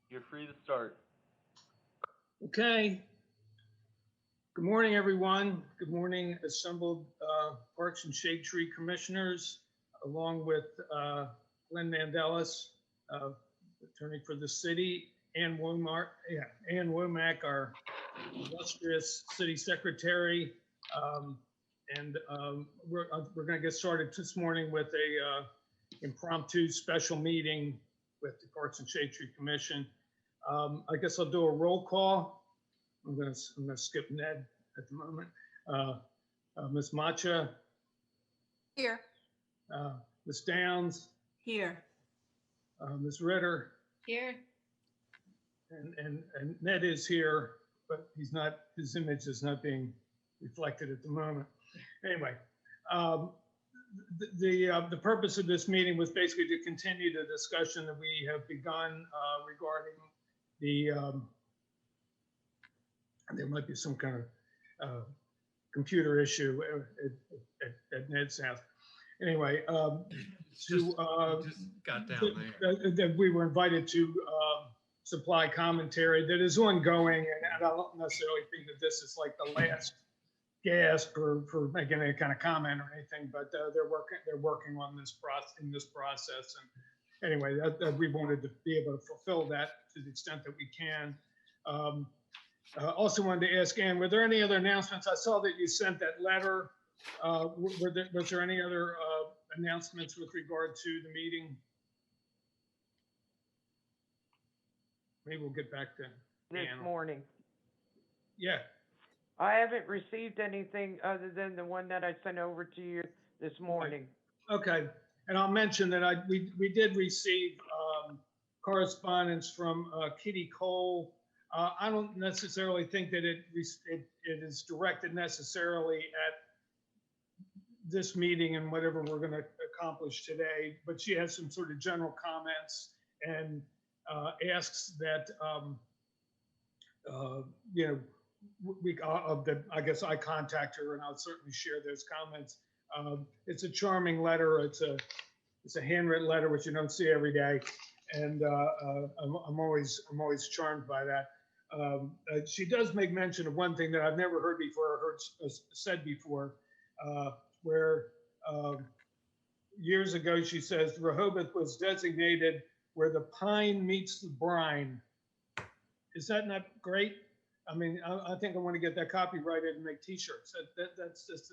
You're free to start. Okay. Good morning, everyone. Good morning, assembled Parks and Shade Tree Commissioners, along with Glenn Mandelis, attorney for the city, Ann Womack, our illustrious city secretary. We're going to get started this morning with a impromptu special meeting with the Parks and Shade Tree Commission. I guess I'll do a roll call. I'm gonna skip Ned at the moment. Ms. Macha. Here. Ms. Downs. Here. Ms. Ritter. Here. And Ned is here, but he's not. His image is not being reflected at the moment. Anyway, the purpose of this meeting was basically to continue the discussion that we have begun regarding the. There might be some kind of computer issue at Ned's house. Anyway, just got down there. That we were invited to supply commentary that is ongoing, and I don't necessarily think that this is like the last gasp for making any kind of comment or anything, but they're working on this process. And anyway, that we wanted to be able to fulfill that to the extent that we can. Also wanted to ask Ann, were there any other announcements? I saw that you sent that letter. Was there any other announcements with regard to the meeting? Maybe we'll get back to this Ann. morning. Yeah. I haven't received anything other than the one that I sent over to you this morning. Okay. And I'll mention that we did receive correspondence from Kitty Cole. I don't necessarily think that it is directed necessarily at this meeting and whatever we're going to accomplish today, but she has some sort of general comments and asks that I guess I contact her and I'll certainly share those comments. It's a charming letter. It's a handwritten letter, which you don't see every day, and I'm always charmed by that. She does make mention of one thing that I've never heard before or heard said before, where years ago she says Rehoboth was designated where the pine meets the brine. Is that not great? I mean, I think I want to get that copyrighted and make T-shirts. That's just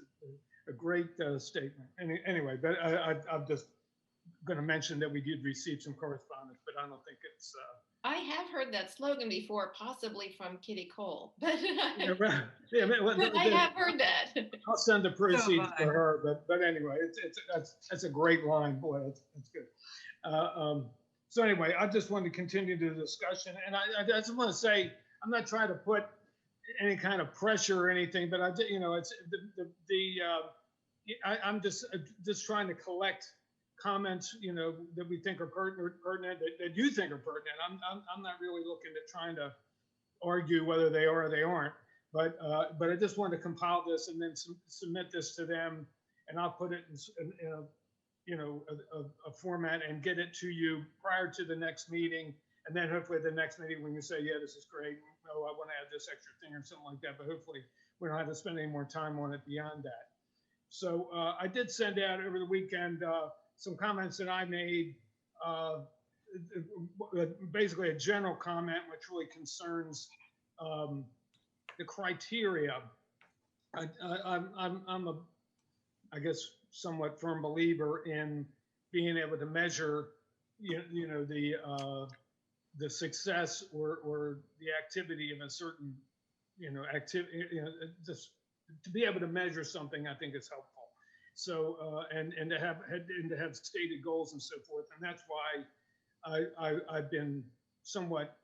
a great statement. Anyway, but I'm just going to mention that we did receive some correspondence, but I don't think it's. I have heard that slogan before, possibly from Kitty Cole, but Yeah, right. Yeah, I have heard that. I'll send the proceeds to her, but anyway, that's a great line, boy. That's good. So anyway, I just want to continue the discussion, and I just want to say I'm not trying to put any kind of pressure or anything, but it's I'm just trying to collect comments, that we think are pertinent, that you think are pertinent. I'm not really looking at trying to argue whether they are or they aren't, but I just wanted to compile this and then submit this to them, and I'll put it in a format and get it to you prior to the next meeting, and then hopefully the next meeting when you say, yeah, this is great, I want to add this extra thing or something like that, but hopefully we don't have to spend any more time on it beyond that. So I did send out over the weekend some comments that I made, basically a general comment which really concerns the criteria. I'm a, I guess, somewhat firm believer in being able to measure, the success or the activity of a certain, activity, just to be able to measure something, I think is helpful. So, and to have stated goals and so forth. And that's why I've been somewhat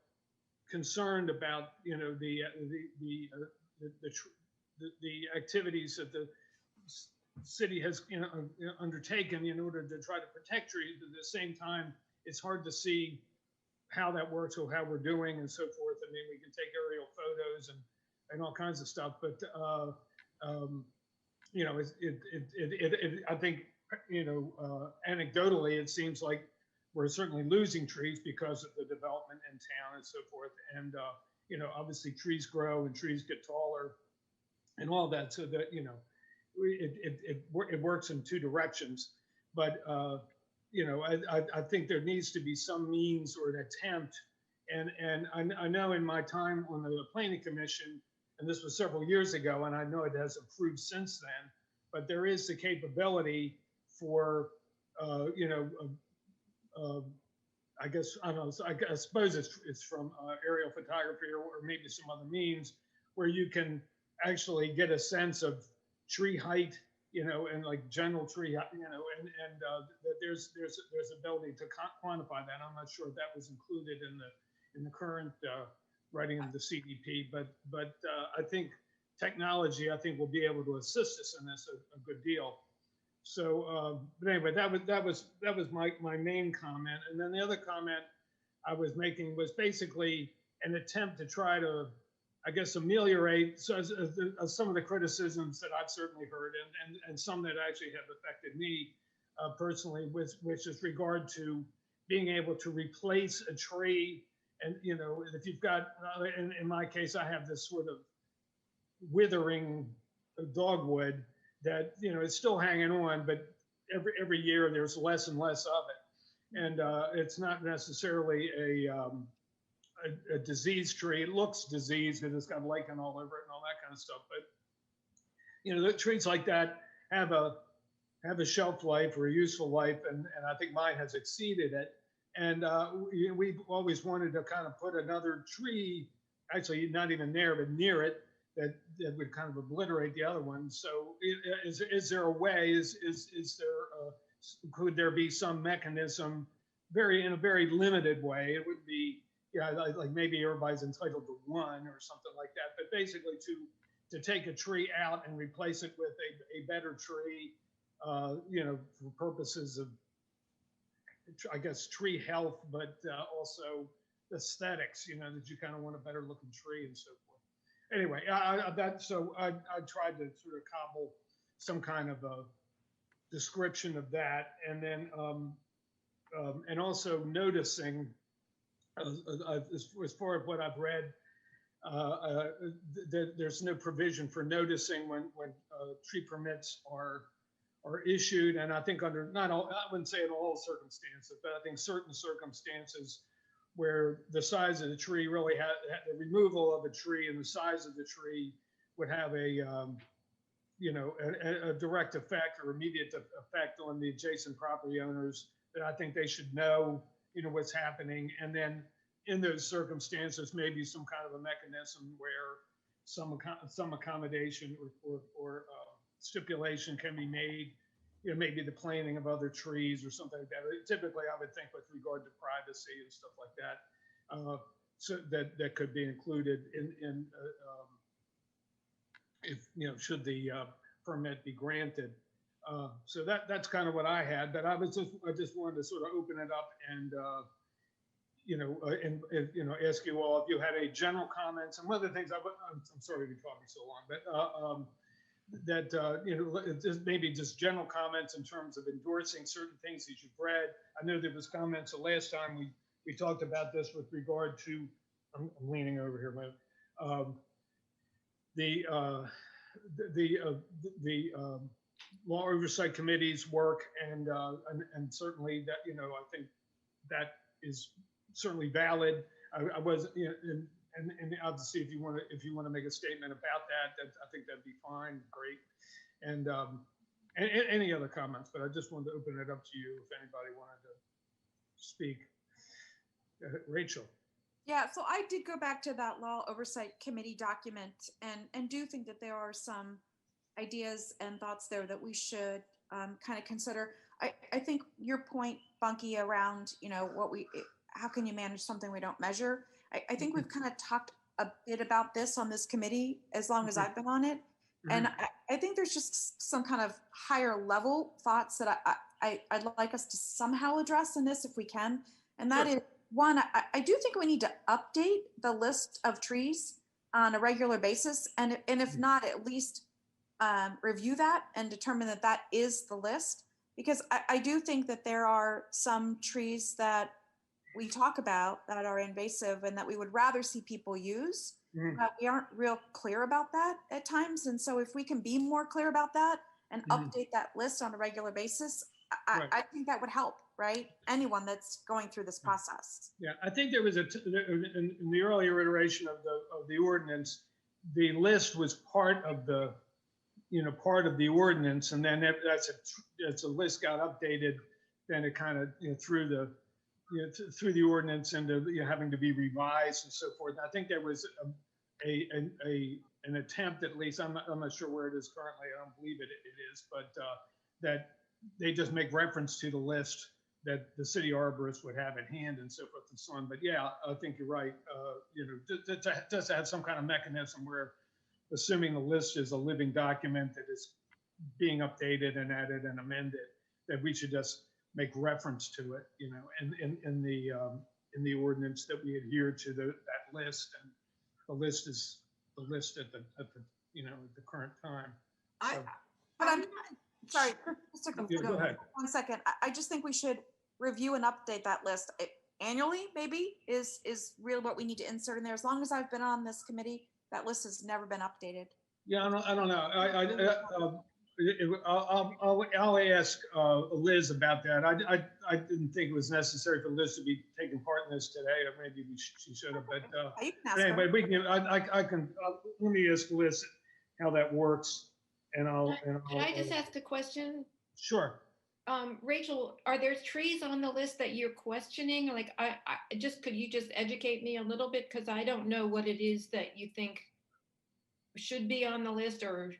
concerned about, the activities that the city has, undertaken in order to try to protect trees. But at the same time, it's hard to see how that works or how we're doing and so forth. I mean, we can take aerial photos and all kinds of stuff, but I think, anecdotally, it seems like we're certainly losing trees because of the development in town and so forth. And, obviously trees grow and trees get taller and all that. So that, it works in two directions. But, I think there needs to be some means or an attempt. And I know in my time on the planning commission, and this was several years ago, and I know it has improved since then, but there is the capability for, I guess, I don't know, I suppose it's from aerial photography or maybe some other means where you can actually get a sense of tree height, and like general tree, and there's ability to quantify that. I'm not sure if that was included in the current writing of the CDP, but I think technology, will be able to assist us in this a good deal. So, but anyway, that was my main comment. And then the other comment I was making was basically an attempt to try to, I guess, ameliorate some of the criticisms that I've certainly heard, and some that actually have affected me personally, which is regard to being able to replace a tree. And, if you've got, in my case, I have this sort of withering dogwood that, it's still hanging on, but every year there's less and less of it. And it's not necessarily a diseased tree. It looks diseased because it's got lichen all over it and all that kind of stuff. But, the trees like that have a shelf life or a useful life, and I think mine has exceeded it. And we've always wanted to kind of put another tree, actually not even there, but near it, that would kind of obliterate the other one. So is there a way, could there be some mechanism, in a very limited way? It would be, like maybe everybody's entitled to one or something like that, but basically to take a tree out and replace it with a better tree, for purposes of, I guess, tree health, but also aesthetics, that you kind of want a better looking tree and so forth. Anyway, I tried to sort of cobble some kind of a description of that, and then and also noticing, as far as what I've read, there's no provision for noticing when tree permits are issued, and I think under I wouldn't say in all circumstances, but I think certain circumstances where the size of the tree really the removal of a tree and the size of the tree would have a direct effect or immediate effect on the adjacent property owners, that I think they should know, what's happening. And then in those circumstances, maybe some kind of a mechanism where some accommodation or stipulation can be made, maybe the planting of other trees or something like that. Typically, I would think with regard to privacy and stuff like that, so that could be included in if, should the permit be granted. So that's kind of what I had, but I just wanted to sort of open it up and, ask you all if you had any general comments. And one of the things I'm sorry to be talking so long, but just maybe just general comments in terms of endorsing certain things that you've read. I know there was comments the last time we talked about this with regard to, I'm leaning over here, the law oversight committee's work, and certainly that, I think that is certainly valid. I was, and obviously, if you want to make a statement about that, I think that'd be fine, great. And any other comments, but I just wanted to open it up to you if anybody wanted to speak. Rachel. Yeah, so I did go back to that Law Oversight Committee document and do think that there are some ideas and thoughts there that we should kind of consider. I think your point, Bunky, around, how can you manage something we don't measure? I think we've kind of talked a bit about this on this committee as long as I've been on it. Mm-hmm. And I think there's just some kind of higher level thoughts that I'd like us to somehow address in this if we can. And that is, one, I do think we need to update the list of trees on a regular basis. And if not, at least review that and determine that is the list. because I do think that there are some trees that we talk about that are invasive and that we would rather see people use. But we aren't real clear about that at times. And so if we can be more clear about that and update that list on a regular basis, I think that would help, right? Anyone that's going through this process. Yeah, I think there was in the earlier iteration of the ordinance, the list was part of the, part of the ordinance, and then that's a list got updated, then it kind of through the ordinance and having to be revised and so forth. I think there was an attempt, at least I'm not sure where it is currently. I don't believe it is, but that they just make reference to the list that the city arborist would have at hand and so forth and so on. But yeah, I think you're right. Just to have some kind of mechanism where, assuming the list is a living document that is being updated and added and amended, that we should just make reference to it, in the ordinance, that we adhere to that list, and the list is the list at the current time. So, But I'm sorry, just to go ahead. 1 second. I just think we should review and update that list annually. Maybe is really what we need to insert in there. As long as I've been on this committee, that list has never been updated. Yeah, I don't know. I'll ask Liz about that. I didn't think it was necessary for Liz to be taking part in this today, or maybe she should have. But anyway, we can. I can. Let me ask Liz how that works, and I'll. Can I just ask a question? Sure. Rachel, are there trees on the list that you're questioning? Like, could you just educate me a little bit? Because I don't know what it is that you think should be on the list. Or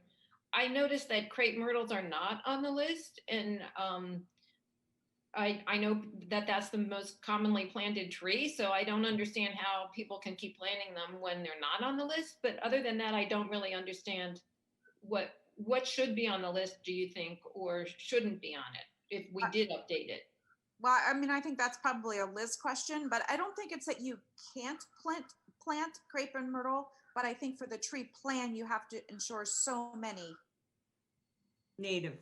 I noticed that crepe myrtles are not on the list, and I know that that's the most commonly planted tree, so I don't understand how people can keep planting them when they're not on the list. But other than that, I don't really understand what should be on the list, do you think, or shouldn't be on it if we did update it? Well, I mean, I think that's probably a Liz question, but I don't think it's that you can't plant crepe and myrtle, but I think for the tree plan, you have to ensure so many native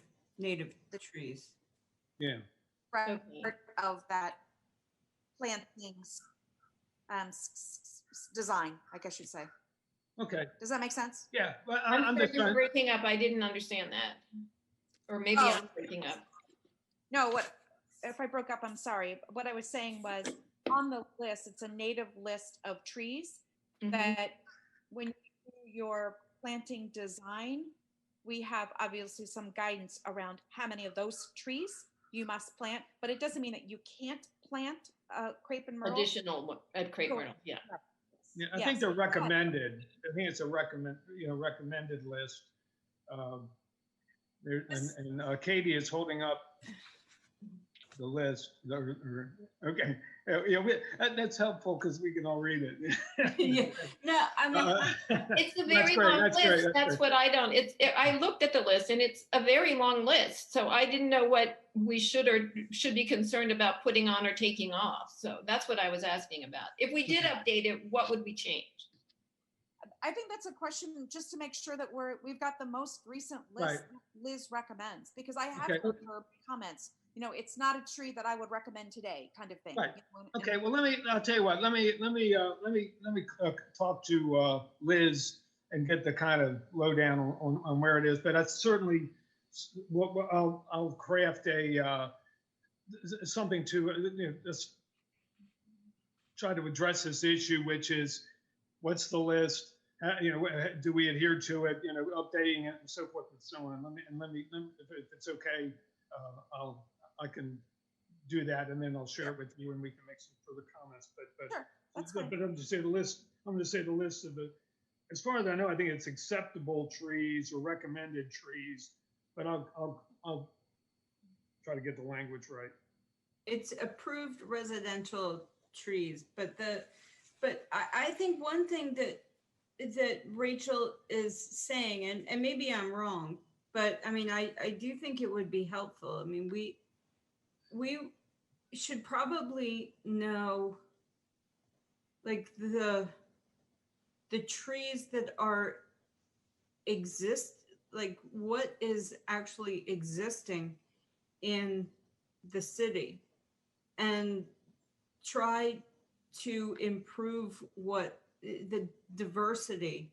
trees. Yeah. Of that plantings design, I guess you'd say. Okay. Does that make sense? Yeah, but I'm just trying. Breaking up. I didn't understand that, or maybe I'm breaking up. No, if I broke up, I'm sorry. What I was saying was, on the list, it's a native list of trees that when you do your planting design, we have obviously some guidance around how many of those trees you must plant, but it doesn't mean that you can't plant crepe and myrtle. Additional crepe myrtle, yeah. Yeah, I think they're recommended. I think it's a recommended list. Katie is holding up the list. Okay, that's helpful because we can all read it. Yeah. No, I mean, it's a very long list. That's what I don't. I looked at the list and it's a very long list. So I didn't know what we should or should be concerned about putting on or taking off. So that's what I was asking about. If we did update it, what would we change? I think that's a question just to make sure that we've got the most recent list Liz recommends, because I have heard her comments. It's not a tree that I would recommend today, kind of thing. Right. Okay. Well, I'll tell you what. Let me talk to Liz and get the kind of lowdown on where it is. But that's certainly what I'll craft something to just try to address this issue, which is what's the list? Do we adhere to it? Updating it and so forth and so on. Let me if it's okay, I can do that, and then I'll share it with you, and we can make some further comments. But sure, that's fine. But I'm going to say the list. I'm going to say the list of the. As far as I know, I think it's acceptable trees or recommended trees. But I'll try to get the language right. It's approved residential trees, but I think one thing that Rachel is saying, and maybe I'm wrong, but I mean, I do think it would be helpful. I mean, we should probably know, like, the trees that like what is actually existing in the city and try to improve what the diversity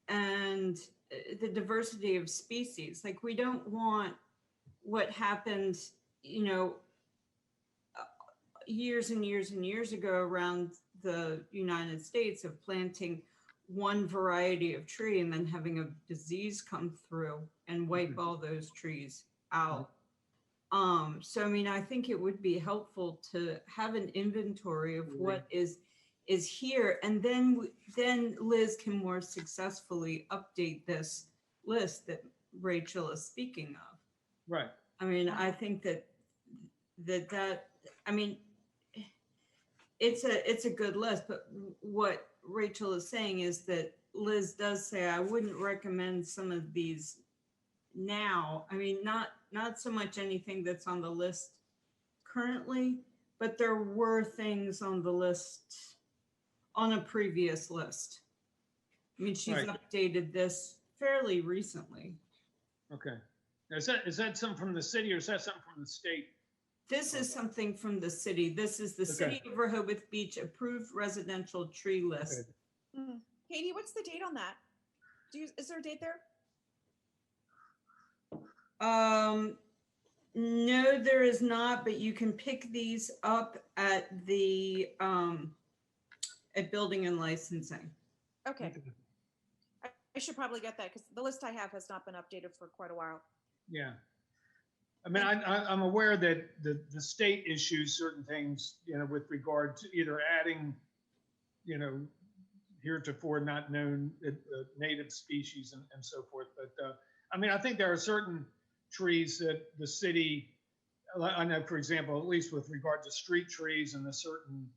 and the diversity of species. Like, we don't want what happened, years and years and years ago around the United States of planting one variety of tree and then having a disease come through and wipe all those trees out. So, I mean, I think it would be helpful to have an inventory of what is here, and then Liz can more successfully update this list that Rachel is speaking of. Right. I mean, I think that I mean, it's a good list, but what Rachel is saying is that Liz does say, I wouldn't recommend some of these now. I mean, not so much anything that's on the list currently, but there were things on the list on a previous list. I mean, she's Right. updated this fairly recently. Okay. Now, is that something from the city or is that something from the state? This is something from the city. This is the City of Rehoboth Beach approved residential tree list. Okay. Katie, what's the date on that? Is there a date there? No, there is not, but you can pick these up at the at building and licensing. Okay. I should probably get that because the list I have has not been updated for quite a while. Yeah. I mean, I'm aware that the state issues certain things, with regard to either adding, heretofore not known native species and so forth. But I mean, I think there are certain trees that the city, I know, for example, at least with regard to street trees and the certain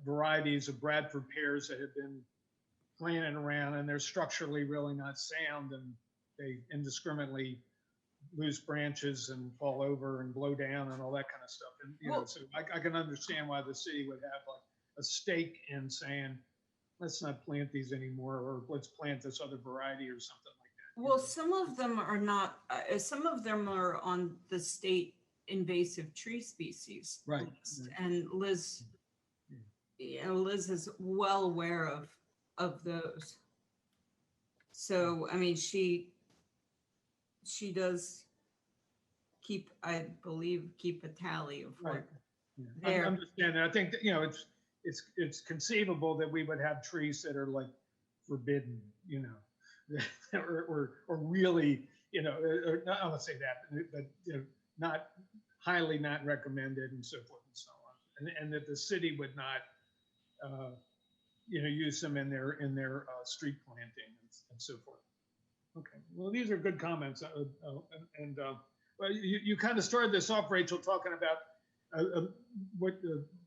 varieties of Bradford pears that have been planted around, and they're structurally really not sound, and they indiscriminately lose branches and fall over and blow down and all that kind of stuff. And so I can understand why the city would have like a stake in saying, let's not plant these anymore, or let's plant this other variety or something like that. Well, some of them are not. Some of them are on the state invasive tree species list, and Liz, Liz is well aware of those. So, I mean, she does keep, I believe, keep a tally of what I understand that. I think that, it's conceivable that we would have trees that are like forbidden, or really, or not, I won't say that, but not highly not recommended and so forth and so on, and that the city would not, use them in their street planting and so forth. Okay, well, these are good comments, well, you kind of started this off, Rachel, talking about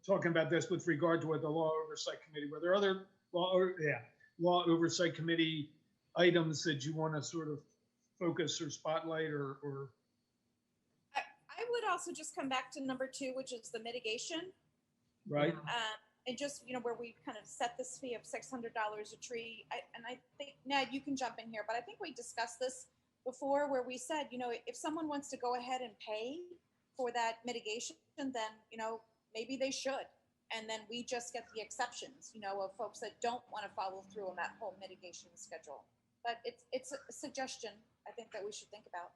talking about this with regard to what the Law Oversight Committee. Were there other Law Oversight Committee items that you want to sort of focus or spotlight, or? I would also just come back to number 2, which is the mitigation. Right. And just, where we kind of set this fee of $600 a tree. And I think, Ned, you can jump in here, but I think we discussed this before, where we said, if someone wants to go ahead and pay for that mitigation, then, maybe they should. And then we just get the exceptions, of folks that don't want to follow through on that whole mitigation schedule. But it's a suggestion, I think, that we should think about.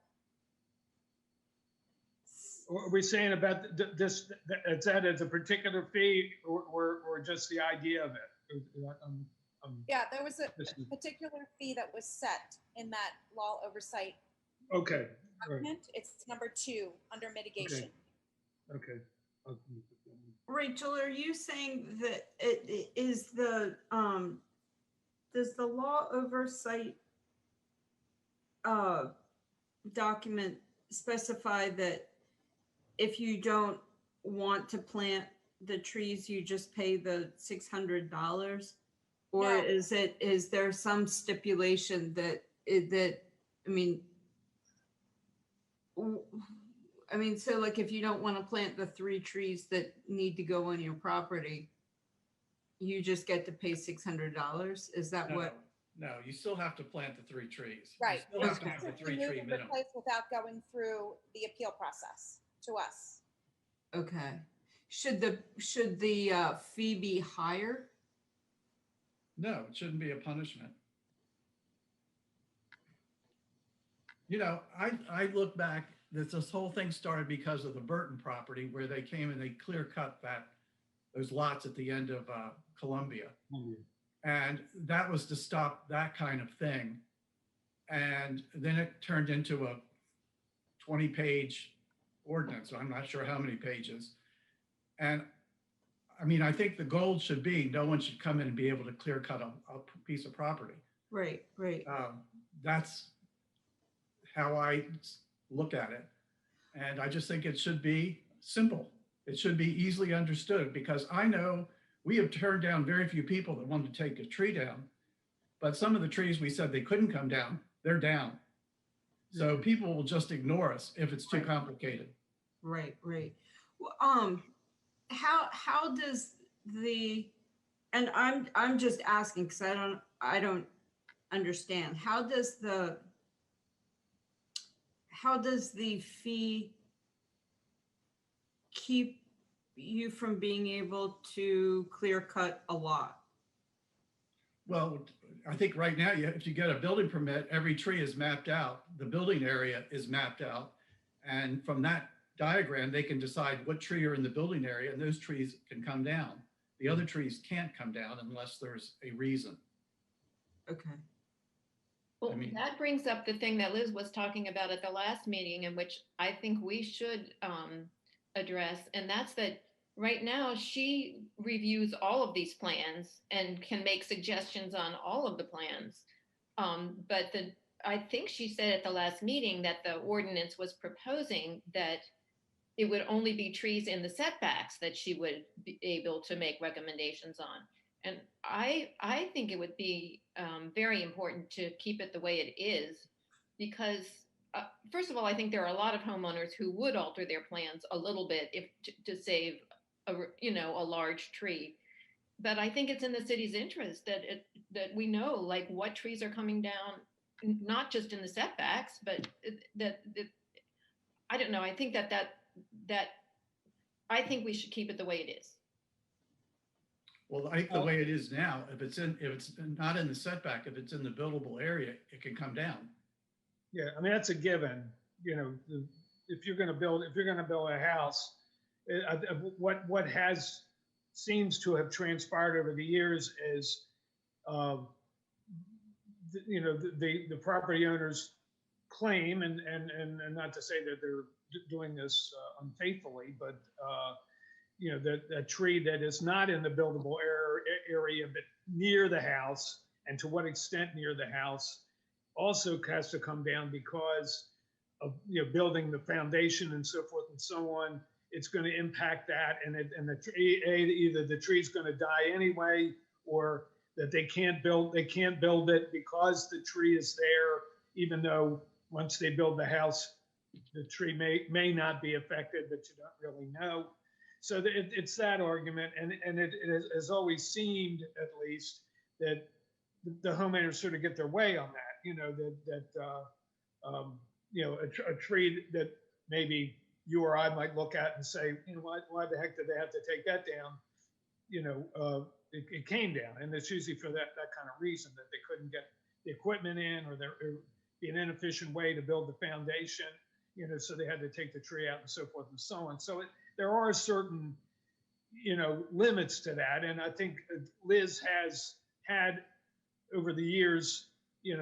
Are we saying about this, is that as a particular fee, or just the idea of it? Yeah, there was a particular fee that was set in that Law Oversight document. Right. It's number 2 under mitigation. Okay. Rachel, are you saying that it is the does the Law Oversight document specify that if you don't want to plant the trees, you just pay the $600? Or No. is there some stipulation that so like if you don't want to plant the 3 trees that need to go on your property, you just get to pay $600? Is that what? No, you still have to plant the 3 trees. Right. You still have to Okay. have the Can 3 move tree into minimum. place without going through the appeal process to us. Okay. Should the fee be higher? No, it shouldn't be a punishment. You know, I look back, this whole thing started because of the Burton property where they came and they clear cut those lots at the end of Columbia. And that was to stop that kind of thing. And then it turned into a 20-page ordinance. I'm not sure how many pages. And I mean, I think the goal should be no one should come in and be able to clear cut a piece of property. Right, right. That's how I look at it. And I just think it should be simple. It should be easily understood, because I know we have turned down very few people that wanted to take a tree down, but some of the trees we said they couldn't come down, they're down. So people will just ignore us if it's too complicated. Right, right. Well, how does and I'm just asking because I don't understand. How does the fee keep you from being able to clear cut a lot? Well, I think right now, if you get a building permit, every tree is mapped out. The building area is mapped out. And from that diagram, they can decide what tree are in the building area, and those trees can come down. The other trees can't come down unless there's a reason. Okay. Well, I mean- that brings up the thing that Liz was talking about at the last meeting, and which I think we should address, and that's that right now she reviews all of these plans and can make suggestions on all of the plans. But I think she said at the last meeting that the ordinance was proposing that it would only be trees in the setbacks that she would be able to make recommendations on. And I think it would be very important to keep it the way it is, because first of all, I think there are a lot of homeowners who would alter their plans a little bit to save a large tree. But I think it's in the city's interest that we know like what trees are coming down, not just in the setbacks, but that I don't know. I think that I think we should keep it the way it is. Well, I think the way it is now, if it's not in the setback, if it's in the buildable area, it can come down. Yeah, I mean, that's a given. You know, if you're going to build a house, what seems to have transpired over the years is, the property owners claim, and not to say that they're doing this unfaithfully, but that a tree that is not in the buildable area but near the house, and to what extent near the house, also has to come down because of building the foundation and so forth and so on. It's going to impact that, and the tree, either the tree's going to die anyway, or that they can't build it because the tree is there, even though once they build the house, the tree may not be affected, but you don't really know. So it's that argument, and it has always seemed, at least, that the homeowners sort of get their way on that. A tree that maybe you or I might look at and say, why the heck did they have to take that down? It came down, and it's usually for that kind of reason, that they couldn't get the equipment in, or there would be an inefficient way to build the foundation, so they had to take the tree out and so forth and so on. So there are certain, limits to that. And I think Liz has had over the years,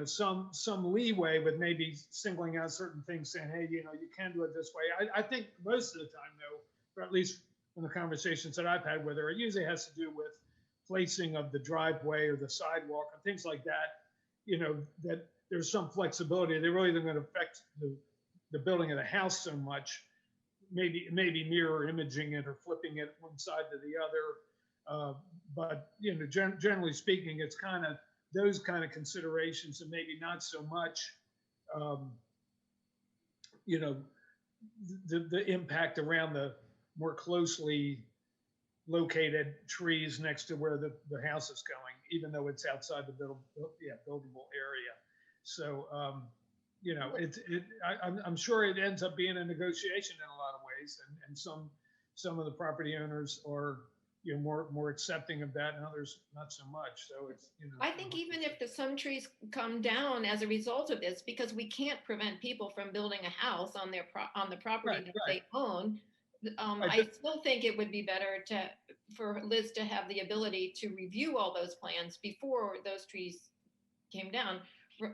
some leeway with maybe singling out certain things, saying, hey, you can do it this way. I think most of the time, though, or at least from the conversations that I've had with her, it usually has to do with placing of the driveway or the sidewalk and things like that, that there's some flexibility. They really don't going to affect the building of the house so much, maybe mirror imaging it or flipping it one side to the other. But, generally speaking, it's kind of those kind of considerations, and maybe not so much, the impact around the more closely located trees next to where the house is going, even though it's outside the buildable area. So, you know, I'm sure it ends up being a negotiation in a lot of ways, and some of the property owners are, you know, more accepting of that, and others not so much. So it's, you know. I think even if some trees come down as a result of this, because we can't prevent people from building a house on on the property Right, that right. they own, Right, I still think it would be better for Liz to have the ability to review all those plans before those trees came down.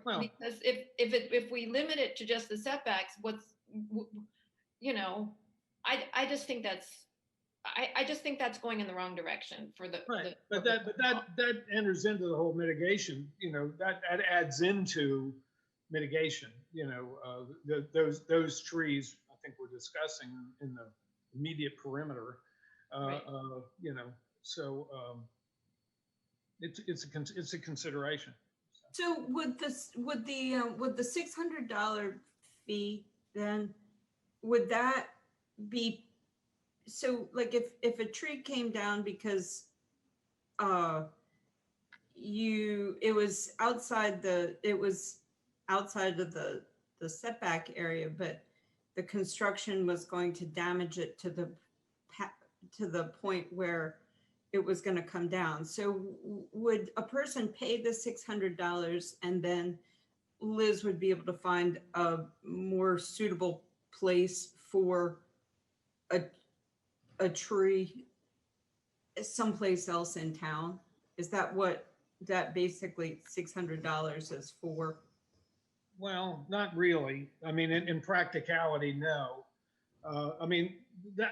Well, Because if we limit it to just the setbacks, you know, I just think I just think that's going in the wrong direction for the. right, but that enters into the whole mitigation. You know, that adds into mitigation. You know, those trees I think we're discussing in the immediate perimeter. Right. You know, so it's a consideration. So would the $600 fee then, would that be, so like if a tree came down because it was outside of the setback area, but the construction was going to damage it to the point where it was going to come down. So would a person pay the $600 and then Liz would be able to find a more suitable place for a tree someplace else in town? Is that what that basically $600 is for? Well, not really. I mean, in practicality, no. I mean,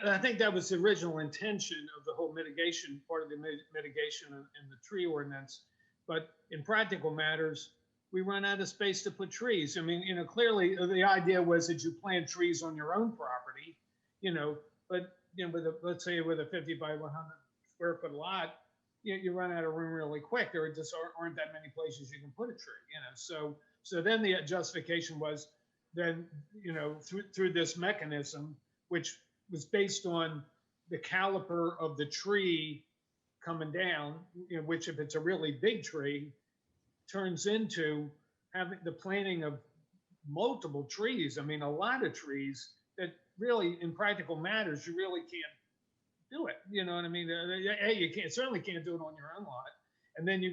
I think that was the original intention of the whole mitigation, part of the mitigation in the tree ordinance. But in practical matters, we run out of space to put trees. I mean, you know, clearly the idea was that you plant trees on your own property, you know, but, you know, let's say with a 50 by 100 square foot lot, you run out of room really quick. There just aren't that many places you can put a tree, you know. So then the justification was then, you know, through this mechanism, which was based on the caliper of the tree coming down, you know, which if it's a really big tree, turns into having the planting of multiple trees. I mean, a lot of trees that really, in practical matters, you really can't do it. You know what I mean? You certainly can't do it on your own lot. And then you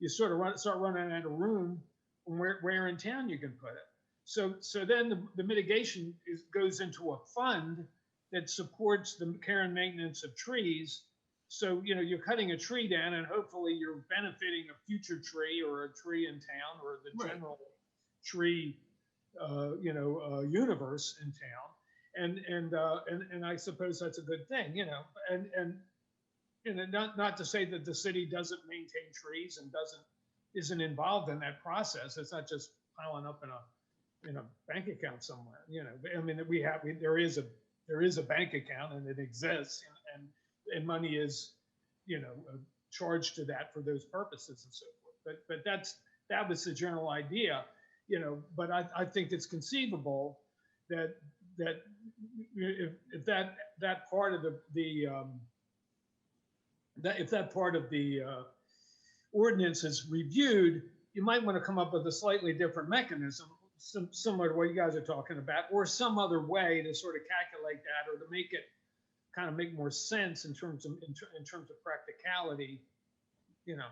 sort of start running out of room where in town you can put it. So then the mitigation goes into a fund that supports the care and maintenance of trees. So, you know, you're cutting a tree down and hopefully you're benefiting a future tree or a tree in town or the general tree, universe in town. And I suppose that's a good thing, you know, and you know, not to say that the city doesn't maintain trees and isn't involved in that process. It's not just piling up in a bank account somewhere, you know. I mean, there is a bank account and it exists, and money is, you know, charged to that for those purposes and so forth. But that was the general idea, you know. But I think it's conceivable that if that part of the ordinance is reviewed, you might want to come up with a slightly different mechanism, similar to what you guys are talking about, or some other way to sort of calculate that, or to make it kind of make more sense in terms of practicality. You know,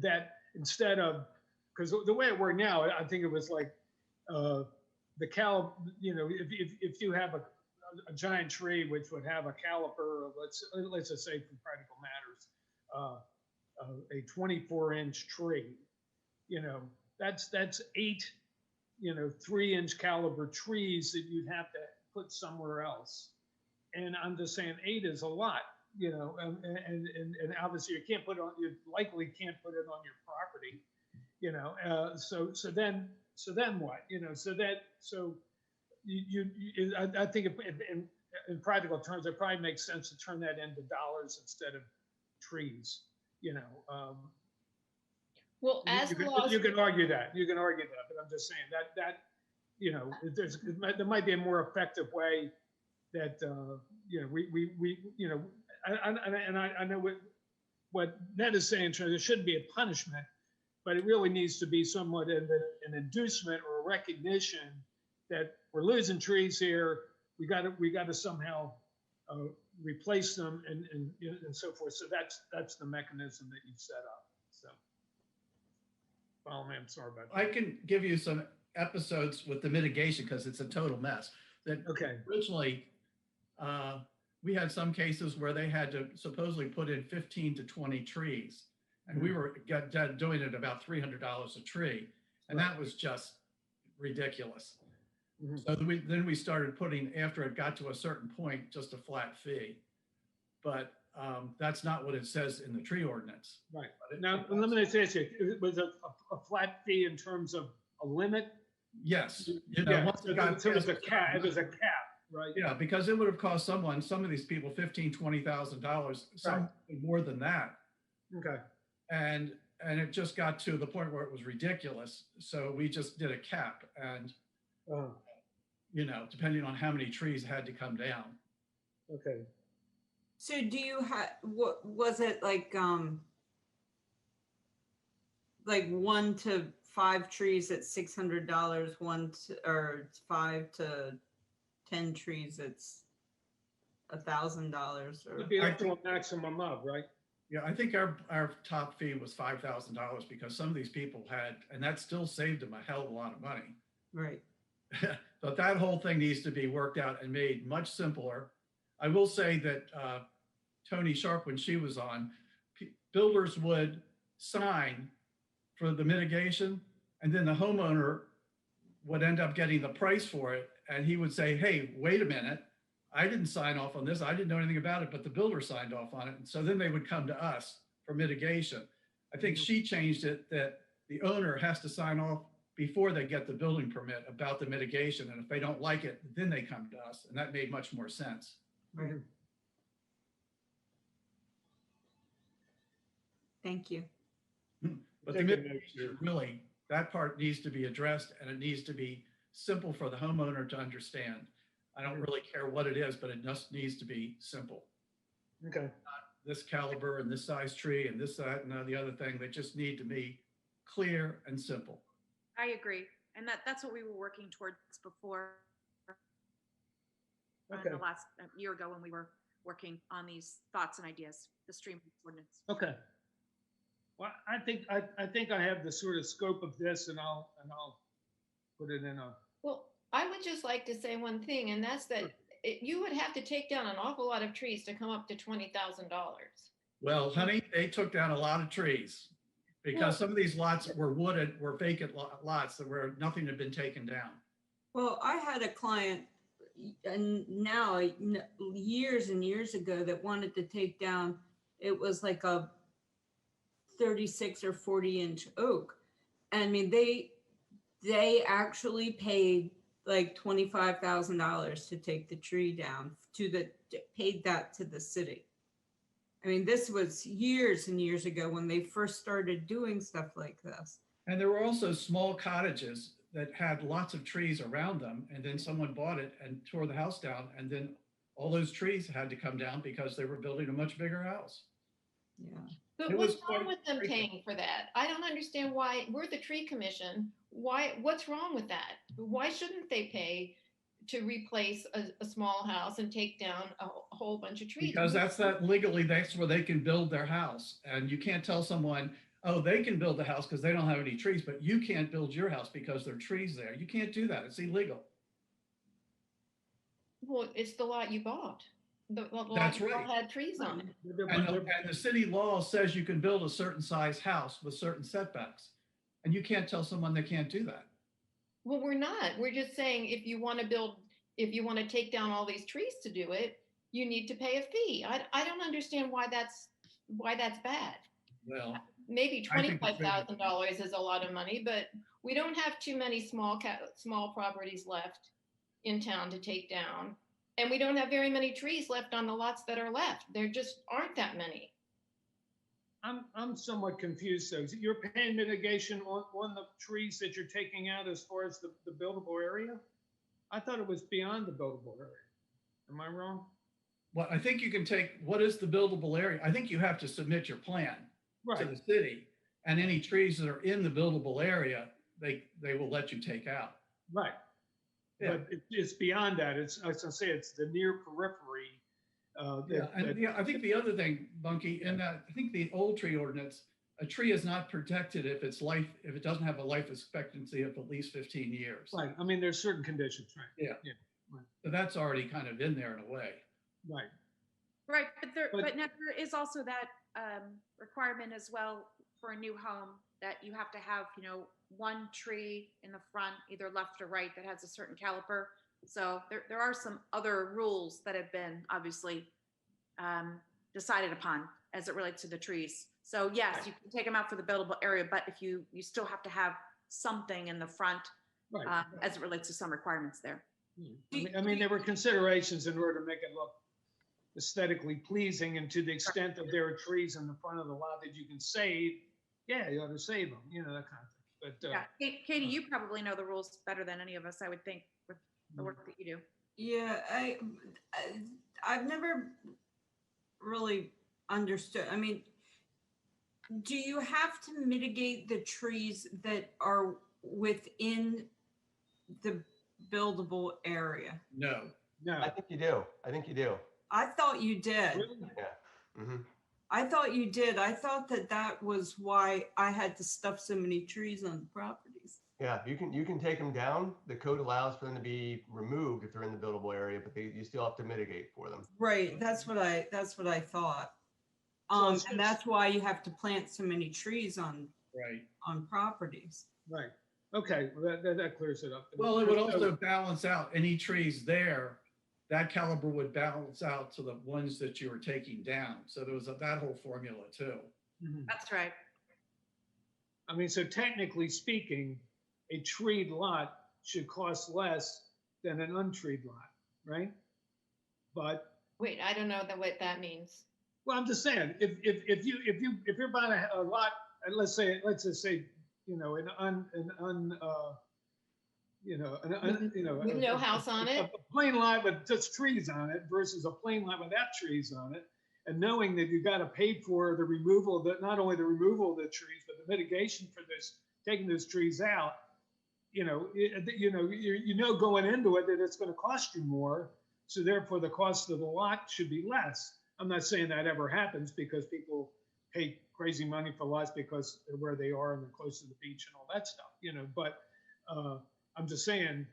that instead of, because the way it worked now, I think it was like you know, if you have a giant tree which would have a caliper of, let's just say for practical matters, a 24-inch tree, you know, that's 8, you know, 3-inch caliber trees that you'd have to put somewhere else. And I'm just saying 8 is a lot, you know, and obviously you likely can't put it on your property, you know. So then what, you know? I think in practical terms, it probably makes sense to turn that into dollars instead of trees, you know. Well, as you can argue that, but I'm just saying that you know, there might be a more effective way that you know, we you know, I know what Ned is saying, there should be a punishment, but it really needs to be somewhat an inducement or a recognition that we're losing trees here. We got to somehow replace them and so forth. So that's the mechanism that you've set up. So, follow me. I'm sorry about that. I can give you some episodes with the mitigation because it's a total mess. That Okay. Originally, we had some cases where they had to supposedly put in 15 to 20 trees, and we were doing it about $300 a tree, and that was just ridiculous. So then we started putting, after it got to a certain point, just a flat fee. But that's not what it says in the tree ordinance. Right. Now, let me say this, it was a flat fee in terms of a limit? Yes. Once it got, so it was a cap, right? Yeah, because it would have cost some of these people $15,000, $20,000, some more than that. Okay. And it just got to the point where it was ridiculous. So we just did a cap, and depending on how many trees had to come down. Okay. So do you have, what was it like 1 to 5 trees at $600, or 5 to 10 trees it's $1,000? It'd be up to a maximum of, right? Yeah, I think our top fee was $5,000 because some of these people had, and that still saved them a hell of a lot of money. Right. But that whole thing needs to be worked out and made much simpler. I will say that Tony Sharp, when she was on, builders would sign for the mitigation, and then the homeowner would end up getting the price for it. And he would say, hey, wait a minute, I didn't sign off on this. I didn't know anything about it, but the builder signed off on it. And so then they would come to us for mitigation. I think she changed it that the owner has to sign off before they get the building permit about the mitigation. And if they don't like it, then they come to us. And that made much more sense. Right. Thank you. But the mitigation, really, that part needs to be addressed, and it needs to be simple for the homeowner to understand. I don't really care what it is, but it just needs to be simple. Okay. Not this caliber and this size tree and this, that, and the other thing. They just need to be clear and simple. I agree. And that's what we were working towards before. Okay. The last year ago when we were working on these thoughts and ideas, the stream ordinance. Okay. Well, I think I have the sort of scope of this, and I'll put it in a. Well, I would just like to say one thing, and that's that you would have to take down an awful lot of trees to come up to $20,000. Well, honey, they took down a lot of trees because some of these lots were wooded, were vacant lots that were nothing had been taken down. Well, I had a client, and now years and years ago, that wanted to take down, it was like a 36 or 40-inch oak. I mean, they actually paid like $25,000 to take the tree down, paid that to the city. I mean, this was years and years ago when they first started doing stuff like this. And there were also small cottages that had lots of trees around them, and then someone bought it and tore the house down, and then all those trees had to come down because they were building a much bigger house. Yeah. But what's wrong with them paying for that? I don't understand why. We're the tree commission. What's wrong with that? Why shouldn't they pay to replace a small house and take down a whole bunch of trees? Because that's legally, that's where they can build their house. And you can't tell someone, oh, they can build the house because they don't have any trees, but you can't build your house because there are trees there. You can't do that. It's illegal. Well, it's the lot you bought. The lot That's you right. had trees on it. And the city law says you can build a certain size house with certain setbacks. And you can't tell someone they can't do that. Well, we're not. We're just saying if you want to take down all these trees to do it, you need to pay a fee. I don't understand why that's bad. Well, maybe $25,000 is a lot of money, but we don't have too many small properties left in town to take down. And we don't have very many trees left on the lots that are left. There just aren't that many. I'm somewhat confused though. You're paying mitigation on the trees that you're taking out as far as the buildable area? I thought it was beyond the buildable area. Am I wrong? Well, I think you can take, what is the buildable area? I think you have to submit your plan to the city, and any trees that are in the buildable area, they will let you take out. Right. Yeah. But it's beyond that. It's, I was gonna say, it's the near periphery. I think the other thing, Bunky, in that, I think the old tree ordinance, a tree is not protected if if it doesn't have a life expectancy of at least 15 years. Right. I mean, there's certain conditions, right? Yeah. Yeah. Right. So that's already kind of in there in a way. Right. Right, but now But- there is also that requirement as well for a new home that you have to have, one tree in the front, either left or right, that has a certain caliper. So there are some other rules that have been obviously decided upon as it relates to the trees. So yes, you can take them out for the buildable area, but if you still have to have something in the front Right. as it relates to some requirements there. I mean, there were considerations in order to make it look aesthetically pleasing, and to the extent that there are trees in the front of the lot that you can save, yeah, you ought to save them, that kind of thing. But Yeah, Katie, you probably know the rules better than any of us, I would think, with the work that you do. Yeah, I've never really understood. I mean, do you have to mitigate the trees that are within the buildable area? No. no, I think you do. I think you do. I thought you did. really? Hmm. I thought you did. I thought that was why I had to stuff so many trees on the properties. Yeah, you can take them down. The code allows for them to be removed if they're in the buildable area, but you still have to mitigate for them. Right. That's what I thought. So it's And that's why you have to plant so many trees on properties. Right. Okay, well, that clears it up. Well, it would also balance out any trees there. That caliber would balance out to the ones that you were taking down. So there was that whole formula too. Mhm. That's right. I mean, so technically speaking, a treed lot should cost less than an untreed lot, right? But, Wait, I don't know what that means. well, I'm just saying, if you're buying a lot, and let's just say, With no house on it? a plain lot with just trees on it versus a plain lot without trees on it, and knowing that you got to pay for the removal, that not only the removal of the trees, but the mitigation for this, taking those trees out, going into it that it's going to cost you more. So therefore, the cost of the lot should be less. I'm not saying that ever happens, because people pay crazy money for lots because they're where they are and they're close to the beach and all that stuff, but I'm just saying,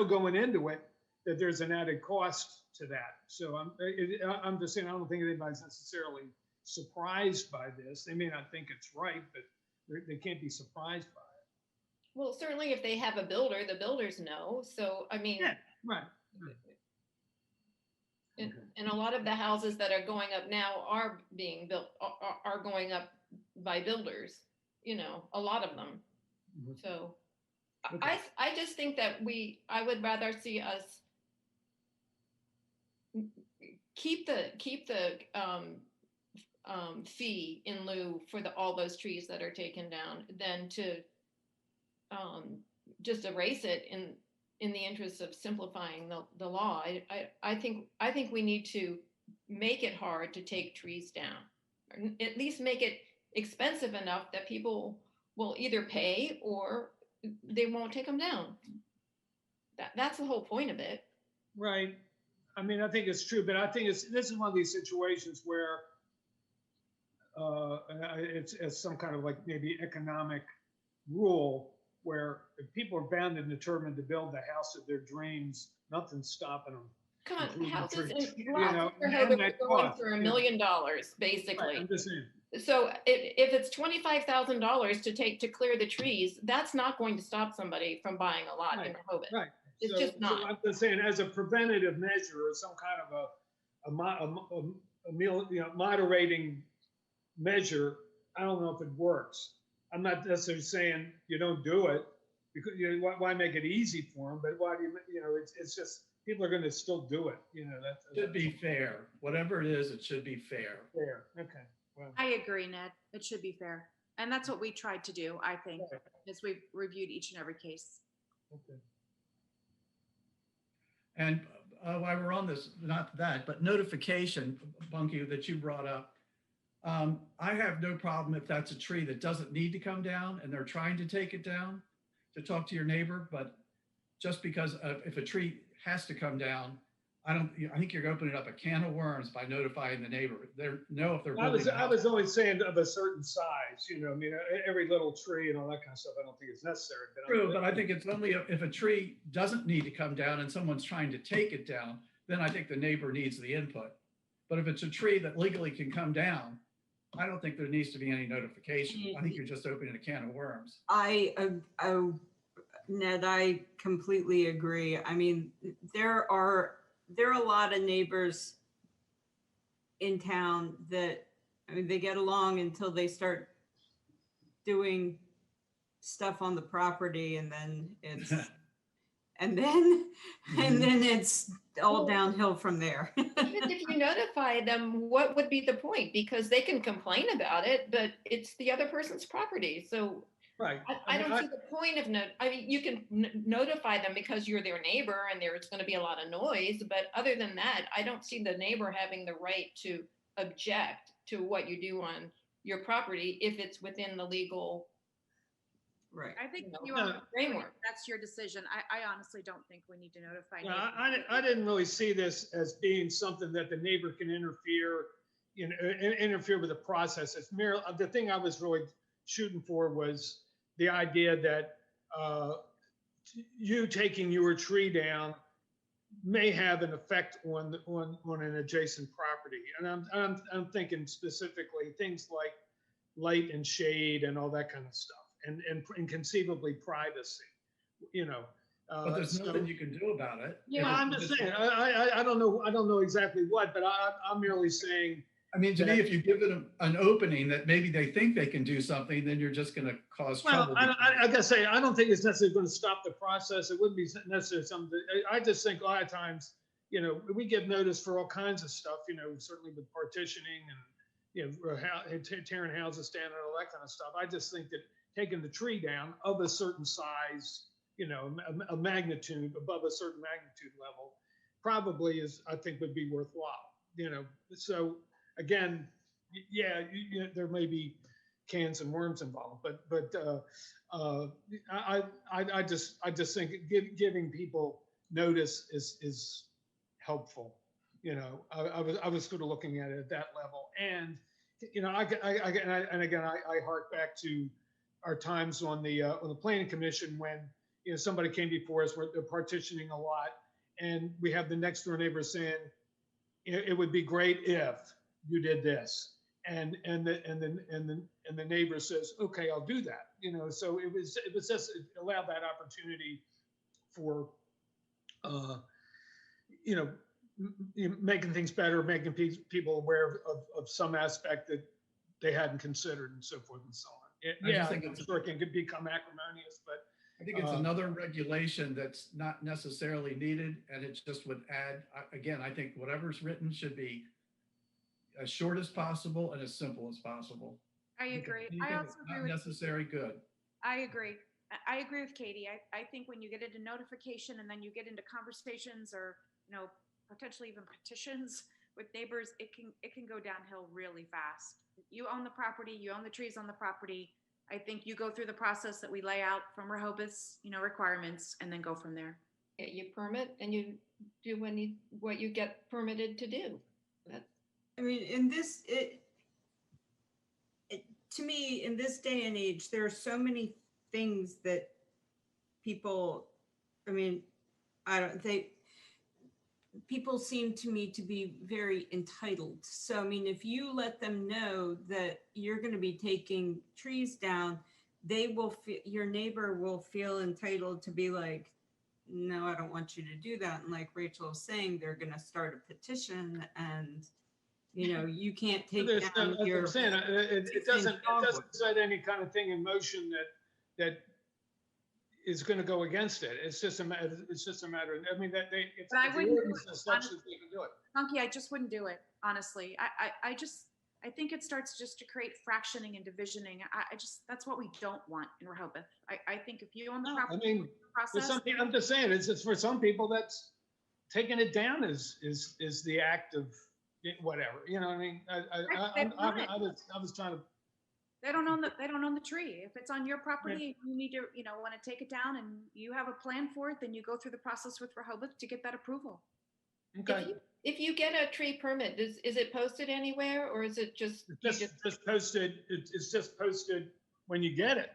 going into it, that there's an added cost to that. So I'm just saying, I don't think anybody's necessarily surprised by this. They may not think it's right, but they can't be surprised by it. Well, certainly if they have a builder, the builders know. So, I mean, Yeah, right. and a lot of the houses that are going up now are being built, are going up by builders, a lot of them. Mhm. So Okay. I just think that I would rather see us keep the fee in lieu for all those trees that are taken down than to just erase it in the interest of simplifying the law. I think we need to make it hard to take trees down, or at least make it expensive enough that people will either pay or they won't take them down. That's the whole point of it. Right. I mean, I think it's true, but I think this is one of these situations where it's some kind of like maybe economic rule where if people are bound and determined to build the house of their dreams, nothing's stopping them. Come on, Including houses trees, in lots of and Rehoboth that are going cost, for $1 yeah. million, Right, basically. I'm just saying. So if it's $25,000 to clear the trees, that's not going to stop somebody from buying a lot in Rehoboth. Right. It's So- just so not. I'm just saying, as a preventative measure or some kind of a moderating measure, I don't know if it works. I'm not necessarily saying you don't do it, because why make it easy for them? But why do it's just people are going to still do it. That Should be fair. Whatever it is, it should be fair. fair. Okay. Well, I agree, Ned. It should be fair. And that's what we tried to do, I think, Right. as we've reviewed each and every case. okay. And while we're on this, not that, but notification, Bunky, that you brought up. I have no problem if that's a tree that doesn't need to come down and they're trying to take it down to talk to your neighbor, but just because if a tree has to come down, I think you're opening up a can of worms by notifying the neighbor. If they're I building a I house. was always saying of a certain size, you know, I mean, every little tree and all that kind of stuff, I don't think it's necessary. True, but I think it's only if a tree doesn't need to come down and someone's trying to take it down, then I think the neighbor needs the input. But if it's a tree that legally can come down, I don't think there needs to be any notification. I think you're just opening a can of worms. Ned, I completely agree. I mean, there are a lot of neighbors in town that, I mean, they get along until they start doing stuff on the property, and then it's and then it's all downhill from there. Even if you notify them, what would be the point? Because they can complain about it, but it's the other person's property. So Right. I don't see the point of I mean, you can notify them because you're their neighbor and there's going to be a lot of noise. But other than that, I don't see the neighbor having the right to object to what you do on your property if it's within the legal Right. I think you you are framework. That's your decision. I honestly don't think we need to notify. Yeah, neighbors. I didn't really see this as being something that the neighbor can interfere, you know, interfere with the process. It's merely, the thing I was really shooting for was the idea that you taking your tree down may have an effect on an adjacent property. And I'm thinking specifically things like light and shade and all that kind of stuff, and conceivably privacy, you know. But there's nothing you can do about it. Yeah, I'm just saying. I don't know exactly what, but I'm merely saying. I mean, to me, if you give them an opening that maybe they think they can do something, then you're just going to cause trouble. I gotta say, I don't think it's necessarily going to stop the process. It wouldn't be necessarily something. I just think a lot of times, you know, we get notice for all kinds of stuff. You know, certainly with partitioning and, you know, tearing houses down and all that kind of stuff. I just think that taking the tree down of a certain size, you know, a magnitude above a certain magnitude level, probably I think would be worthwhile. You know, so. Again, yeah, there may be cans and worms involved, but I just think giving people notice is helpful. You know, I was sort of looking at it at that level, and you know, I hark back to our times on the planning commission when, you know, somebody came before us, they're partitioning a lot, and we have the next door neighbor saying, it would be great if you did this, and the neighbor says, okay, I'll do that. You know, so it was just, it allowed that opportunity for, you know, making things better, making people aware of some aspect that they hadn't considered, and so forth and so on. Yeah, I think sure it can become acrimonious, but I think it's another regulation that's not necessarily needed, and it just would add. Again, I think whatever's written should be as short as possible and as simple as possible. I agree. I also agree with necessary good. I agree. I agree with Katie. I think when you get into notification and then you get into conversations or, you know, potentially even petitions with neighbors, it can go downhill really fast. You own the property, you own the trees on the property. I think you go through the process that we lay out from Rehoboth's, you know, requirements, and then go from there. Yeah, you permit and you do what you get permitted to do. I mean, to me, in this day and age, there are so many things that people, I mean, people seem to me to be very entitled. So, I mean, if you let them know that you're going to be taking trees down, your neighbor will feel entitled to be like, no, I don't want you to do that. And like Rachel was saying, they're going to start a petition, and you know, you can't take down your. It doesn't set any kind of thing in motion that is going to go against it. It's just a matter. I mean, that if I wouldn't do it, such that they can do it. Funky, I just wouldn't do it, honestly. I think it starts just to create fractioning and divisioning. That's what we don't want in Rehoboth. I think if you own the property, I mean, process. I'm just saying, it's for some people taking it down is the act of whatever, you know what I mean? I was trying to. They don't own the tree. If it's on your property, you need to, want to take it down and you have a plan for it, then you go through the process with Rehoboth to get that approval. Okay. If you get a tree permit, is it posted anywhere or is it just posted? It's just posted when you get it,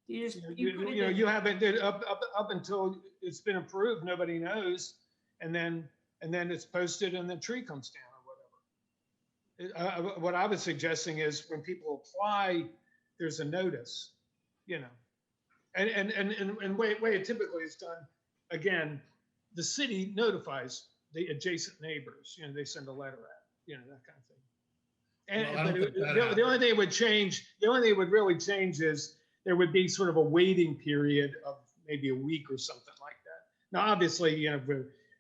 You haven't up until it's been approved, nobody knows. And then it's posted and the tree comes down or whatever. What I was suggesting is when people apply, there's a notice, and way it typically is done. Again, the city notifies the adjacent neighbors. They send a letter out, that kind of thing. And the only thing it would change, the only thing it would really change is there would be sort of a waiting period of maybe a week or something like that. Now, obviously, if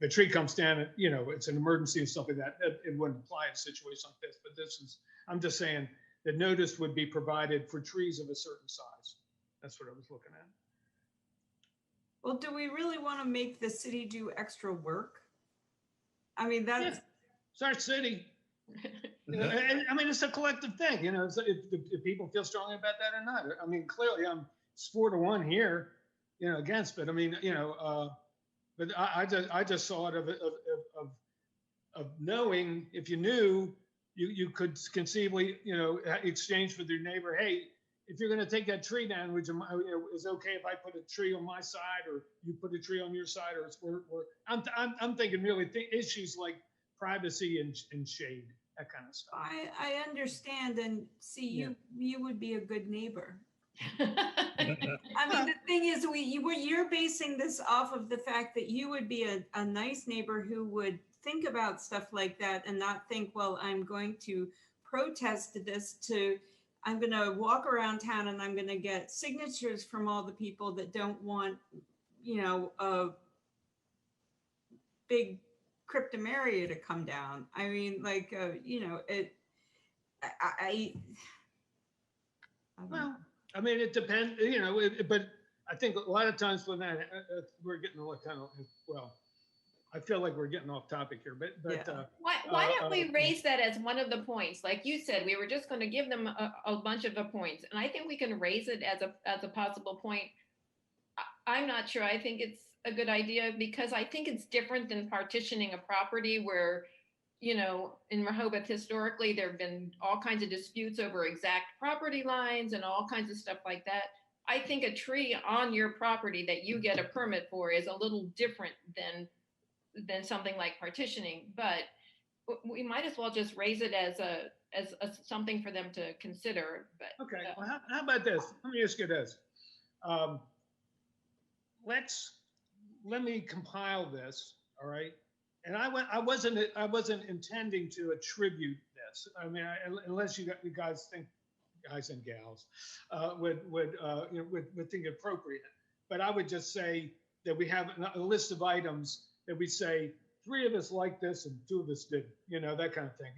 the tree comes down, it's an emergency or something that it wouldn't apply in a situation like this. But I'm just saying that notice would be provided for trees of a certain size. That's what I was looking at. Well, do we really want to make the city do extra work? I mean, it's our city. And, I mean, it's a collective thing, if people feel strongly about that or not. I mean, clearly I'm 4-1 here, against, but I mean, but I just saw it of knowing, if you knew, you could conceivably, exchange with your neighbor, hey, if you're going to take that tree down, which is okay if I put a tree on my side or you put a tree on your side, or I'm thinking really issues like privacy and shade, that kind of stuff. I understand, and see, you would be a good neighbor. I mean, the thing is, you're basing this off of the fact that you would be a nice neighbor who would think about stuff like that and not think, well, I'm going to protest this I'm going to walk around town and I'm going to get signatures from all the people that don't want, a big cryptomeria to come down. I mean, like, well, I mean, it depends, but I think a lot of times when we're getting I feel like we're getting off topic here, but why don't we raise that as one of the points? Like you said, we were just going to give them a bunch of the points, and I think we can raise it as a possible point. I'm not sure. I think it's a good idea because I think it's different than partitioning a property where, in Rehoboth historically there have been all kinds of disputes over exact property lines and all kinds of stuff like that. I think a tree on your property that you get a permit for is a little different than something like partitioning, but we might as well just raise it as something for them to consider. But okay, well, how about this? Let me ask you this. Let me compile this, all right? And I wasn't intending to attribute this. I mean, unless you guys think, guys and gals, would think appropriate. But I would just say that we have a list of items that we say 3 of us like this and 2 of us didn't, that kind of thing,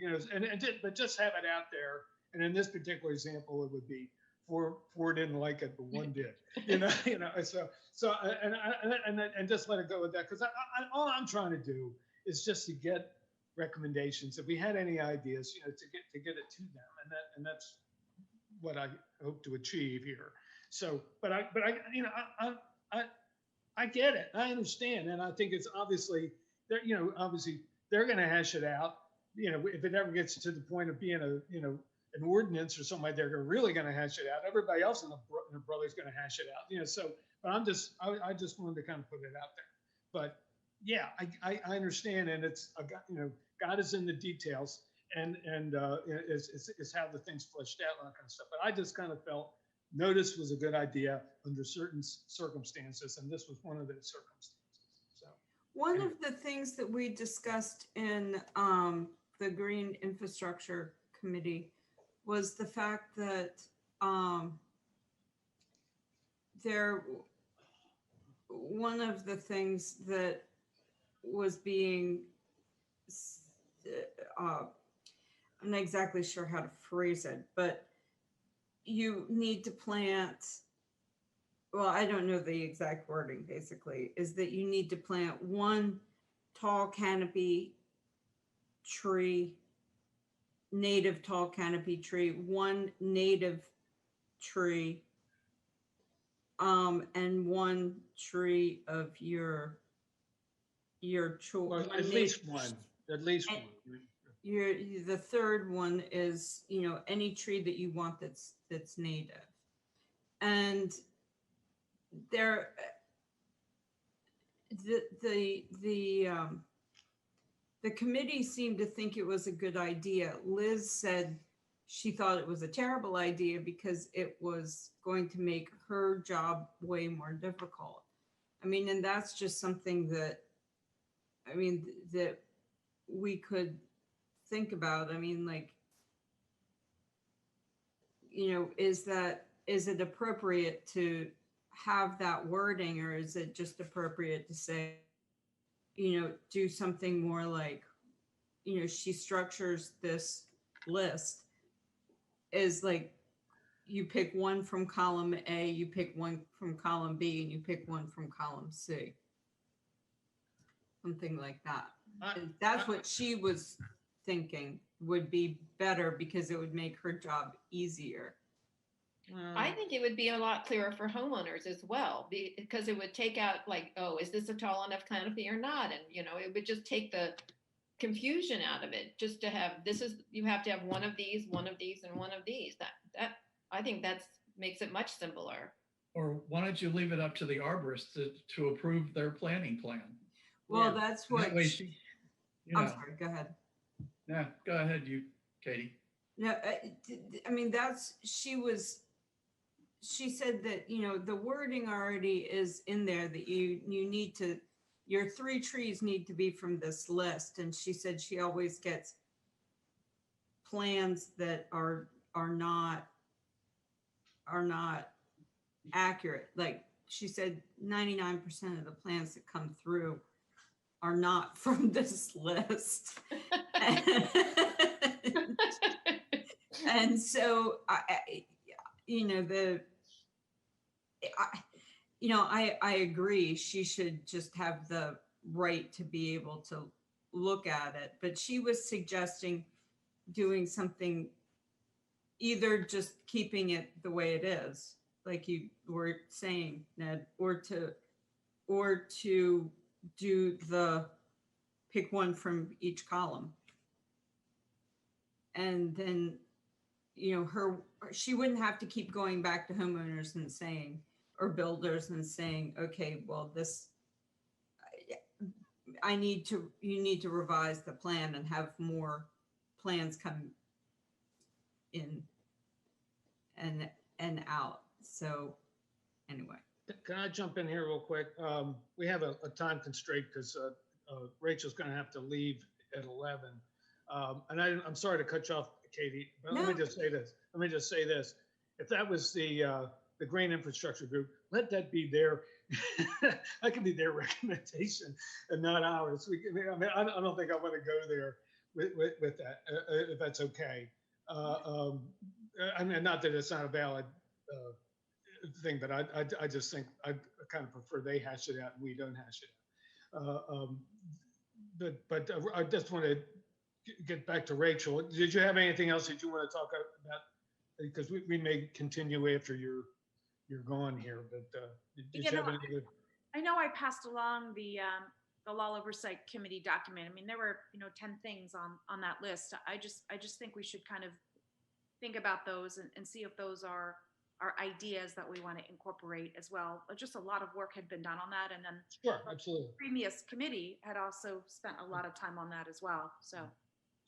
but just have it out there. And in this particular example, it would be 4 didn't like it, but 1 did, so and just let it go with that. Cause all I'm trying to do is just to get recommendations. If we had any ideas, to get it to them, and that's what I hope to achieve here. So, but I get it. I understand. And I think it's obviously they're going to hash it out. If it ever gets to the point of being an ordinance or something like that, they're really going to hash it out. Everybody else in the brother's going to hash it out. But I just wanted to kind of put it out there. But yeah, I understand. And it's, God is in the details and is how the thing's fleshed out and that kind of stuff. But I just kind of felt notice was a good idea under certain circumstances, and this was one of those circumstances. So, one of the things that we discussed in the Green Infrastructure Committee was the fact that one of the things that was being, I'm not exactly sure how to phrase it, but you need to plant, well, I don't know the exact wording, basically, is that you need to plant 1 tall canopy tree, native tall canopy tree, one native tree, and one tree of your choice. Well, at least one, at least And- one. The third one is, any tree that you want that's native. And there, the committee seemed to think it was a good idea. Liz said she thought it was a terrible idea because it was going to make her job way more difficult. I mean, and that's just something that, that we could think about. I mean, like, is it appropriate to have that wording, or is it just appropriate to say, do something more like, she structures this list is like, you pick one from column A, you pick one from column B, and you pick one from column C. Something like that. And that's what she was thinking would be better because it would make her job easier. I think it would be a lot clearer for homeowners as well, because it would take out like, oh, is this a tall enough canopy or not? And, it would just take the confusion out of it, just to have, you have to have one of these, and one of these. That I think makes it much simpler. Or why don't you leave it up to the arborist to approve their planting plan? Well, that's what. That way I'm sorry, go ahead. Yeah, go ahead, Katie. No, I mean, she said that, the wording already is in there that you need to, your 3 trees need to be from this list. And she said she always gets plans that are not accurate. Like she said, 99% of the plans that come through are not from this list. And so I agree. She should just have the right to be able to look at it. But she was suggesting doing something, either just keeping it the way it is, like you were saying, Ned, or to do pick one from each column. And then, she wouldn't have to keep going back to homeowners and saying, or builders and saying, okay, well, you need to revise the plan and have more plans come in and out. So anyway. Can I jump in here real quick? We have a time constraint because Rachel's going to have to leave at 11. And I'm sorry to cut you off, Katie, but Let me just say this. If that was the Green Infrastructure Group, let that be that could be their recommendation and not ours. I don't think I want to go there with that, if that's okay. I mean, not that it's not a valid thing, but I just think I kind of prefer they hash it out and we don't hash it out. But I just want to get back to Rachel. Did you have anything else that you want to talk about? Because we may continue after you're gone here, but did you have anything? I know I passed along the Law Oversight Committee document. I mean, there were 10 things on that list. I just think we should kind of think about those and see if those are ideas that we want to incorporate as well. Just a lot of work had been done on that, and then sure, absolutely. The previous committee had also spent a lot of time on that as well. So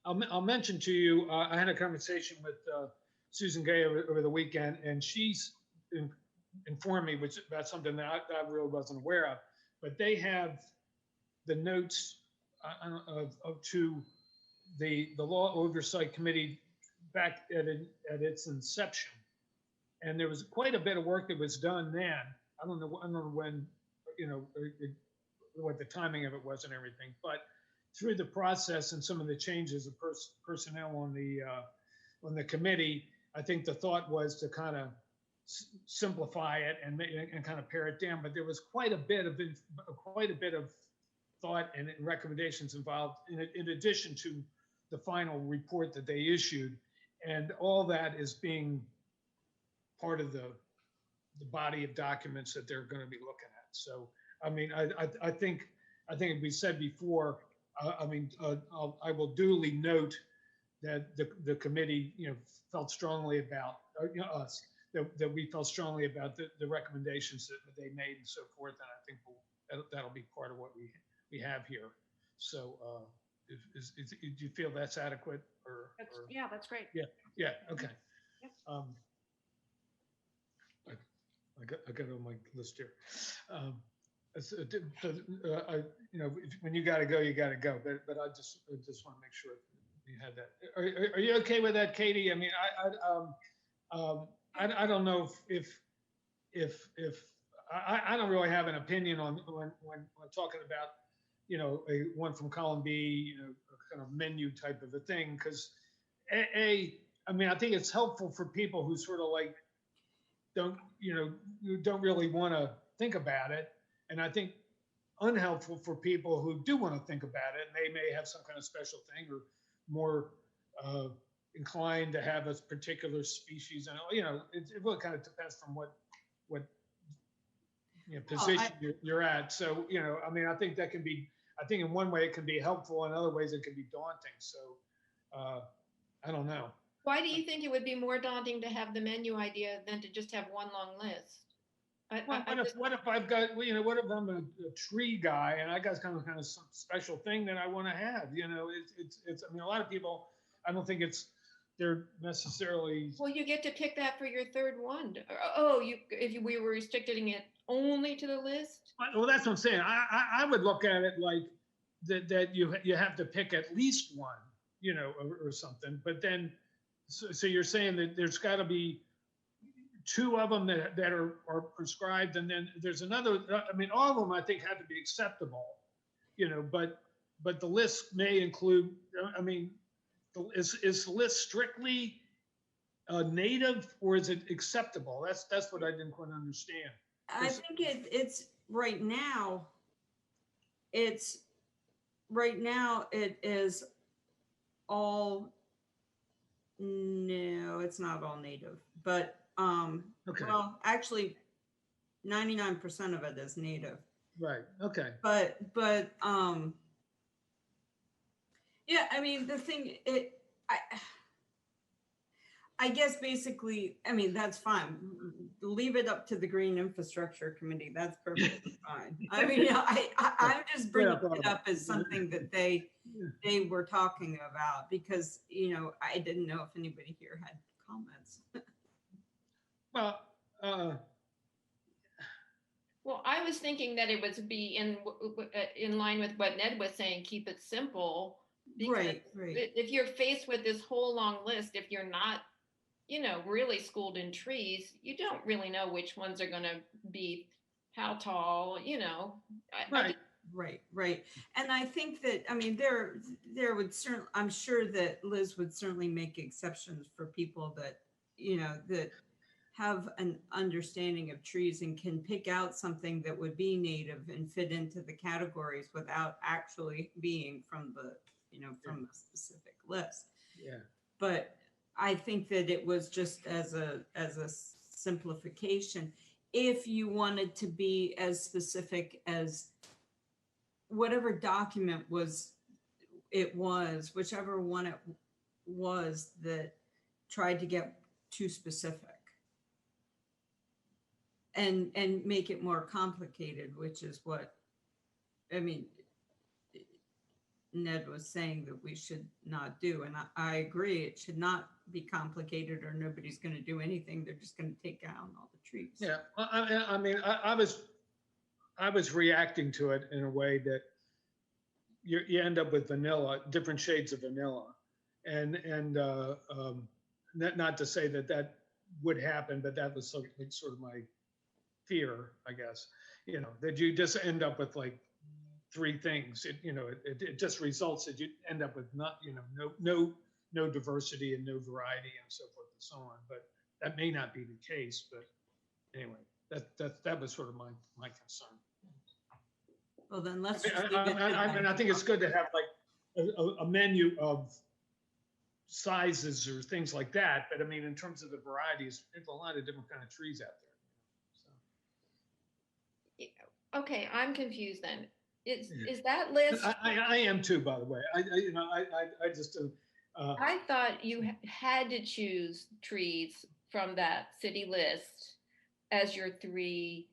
I'll mention to you, I had a conversation with Susan Gay over the weekend, and she's informed me about something that I really wasn't aware of. But they have the notes to the Law Oversight Committee back at its inception, and there was quite a bit of work that was done then. I don't know when, what the timing of it was and everything, but through the process and some of the changes of personnel on the committee, I think the thought was to kind of simplify it and kind of pare it down. But there was quite a bit of thought and recommendations involved in addition to the final report that they issued. And all that is being part of the body of documents that they're going to be looking at. So, I mean, I think we said before, I will duly note that the committee, felt strongly about, us, that we felt strongly about the recommendations that they made and so forth. And I think that'll be part of what we have here. So, do you feel that's adequate or? Yeah, that's great. Yeah. Okay. Yep. I got it on my list here. When you got to go, you got to go. But I just want to make sure you had that. Are you okay with that, Katie? I mean, I don't know if I don't really have an opinion on when talking about one from column B, a kind of menu type of a thing, because I mean, I think it's helpful for people who sort of like don't really want to think about it, and I think unhelpful for people who do want to think about it, and they may have some kind of special thing or more inclined to have a particular species, and it really kind of depends from what position you're at. So I mean, I think that can be. I think in one way it can be helpful, in other ways it can be daunting. So I don't know. Why do you think it would be more daunting to have the menu idea than to just have one long list? What if I've got, what if I'm a tree guy and I got kind of some special thing that I want to have? It's. I mean, a lot of people, I don't think they're necessarily. Well, you get to pick that for your third one. If we were restricting it only to the list. Well, that's what I'm saying. I would look at it like that you have to pick at least one, or something. But then, so you're saying that there's got to be two of them that are prescribed, and then there's another. I mean, all of them I think have to be acceptable, but the list may include. I mean, is the list strictly native, or is it acceptable? That's what I didn't quite understand. I think it's right now. It is all. No, it's not all native, but okay. Well, actually, 99% of it is native. Right. Okay. But yeah, I mean, the thing, I guess basically, I mean, that's fine. Leave it up to the Green Infrastructure Committee. That's perfectly fine. I mean, I'm just bringing it up as something that they were talking about because, I didn't know if anybody here had comments. Well, Well, I was thinking that it would be in line with what Ned was saying, keep it simple. Right. If you're faced with this whole long list, if you're not, really schooled in trees, you don't really know which ones are going to be how tall, Right. And I think that, I mean, there would certainly, I'm sure that Liz would certainly make exceptions for people that, that have an understanding of trees and can pick out something that would be native and fit into the categories without actually being from the, from the specific list. Yeah. But I think that it was just as a simplification. If you wanted to be as specific as whatever document whichever one it was that tried to get too specific and make it more complicated, which is what, I mean, Ned was saying that we should not do. And I agree, it should not be complicated or nobody's going to do anything. They're just going to take down all the trees. Yeah. I mean, I was reacting to it in a way that you end up with vanilla, different shades of vanilla. And not to say that would happen, but that was sort of my fear, I guess, that you just end up with like three things. It just results that you end up with no diversity and no variety and so forth and so on. But that may not be the case. But anyway, that was sort of my concern. Well, then let's I, just leave I, it. I mean, I think it's good to have like a menu of sizes or things like that. But I mean, in terms of the varieties, there's a lot of different kind of trees out there. So. Okay, I'm confused then. Is that list? I am too, by the way. I just, I thought you had to choose trees from that city list as your 3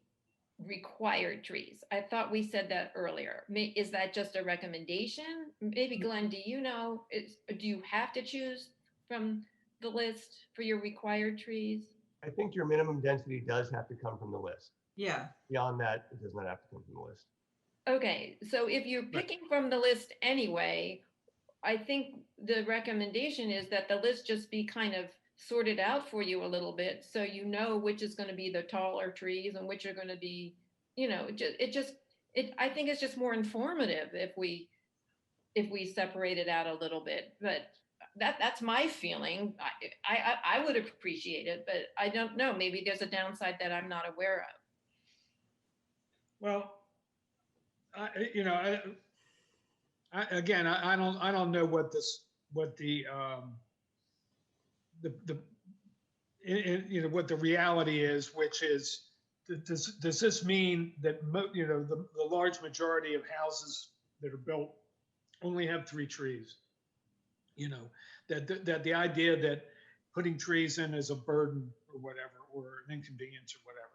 required trees. I thought we said that earlier. Is that just a recommendation? Maybe Glenn, do you know, do you have to choose from the list for your required trees? I think your minimum density does have to come from the list. Yeah, Beyond that, it does not have to come from the list. Okay, so if you're picking from the list anyway, I think the recommendation is that the list just be kind of sorted out for you a little bit, so you know which is going to be the taller trees and which are going to be, you know, I think it's just more informative if we separate it out a little bit. But that's my feeling. I would appreciate it, but I don't know. Maybe there's a downside that I'm not aware of. well, again, I don't know what the what the reality is, which is, does this mean that the large majority of houses that are built only have 3 trees? That the idea that putting trees in is a burden or whatever, or an inconvenience or whatever.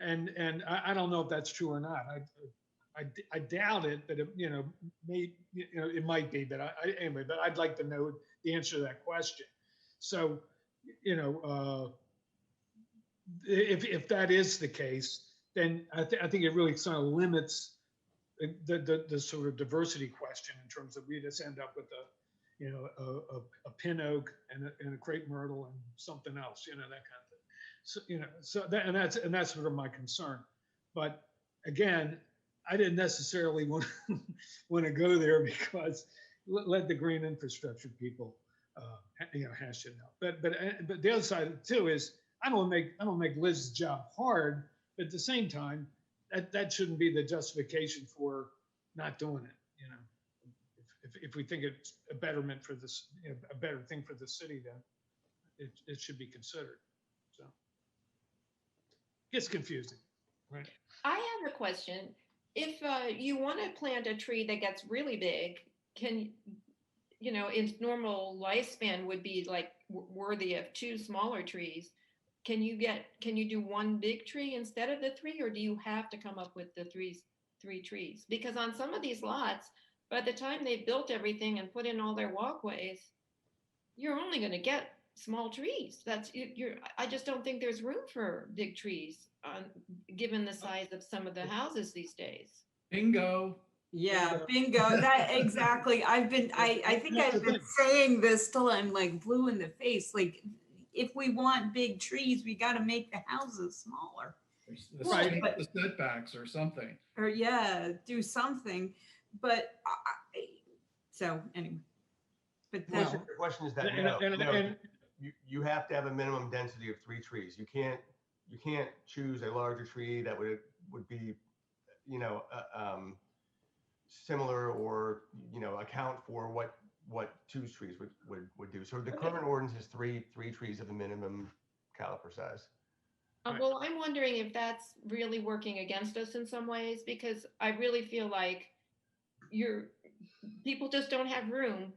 And I don't know if that's true or not. I doubt it, but it might be. But anyway, but I'd like to know the answer to that question. So, if that is the case, then I think it really sort of limits the sort of diversity question, in terms of we just end up with a pin oak and a crepe myrtle and something else, that kind of thing. So that's sort of my concern. But again, I didn't necessarily want to go there, because let the green infrastructure people hash it out. But the other side too is, I don't make Liz's job hard, but at the same time, that shouldn't be the justification for not doing it. If we think it's a betterment for this, a better thing for the city, then it should be considered. So it gets confusing, right? I have a question. If you want to plant a tree that gets really big, its normal lifespan would be like worthy of 2 smaller trees. Can you do 1 big tree instead of the 3, or do you have to come up with the 3 trees? Because on some of these lots, by the time they've built everything and put in all their walkways, you're only going to get small trees. I just don't think there's room for big trees, given the size of some of the houses these days. Bingo. yeah, bingo. That exactly. I think I've been saying this till I'm like blue in the face. Like, if we want big trees, we got to make the houses smaller. Right. The setbacks or something. Or do something. But so anyway. But The answer to your question is that you have to have a minimum density of 3 trees. You can't choose a larger tree that would be, similar, or account for what 2 trees would do. So the current ordinance is 3 trees of the minimum caliper size. Well, I'm wondering if that's really working against us in some ways, because I really feel like people just don't have room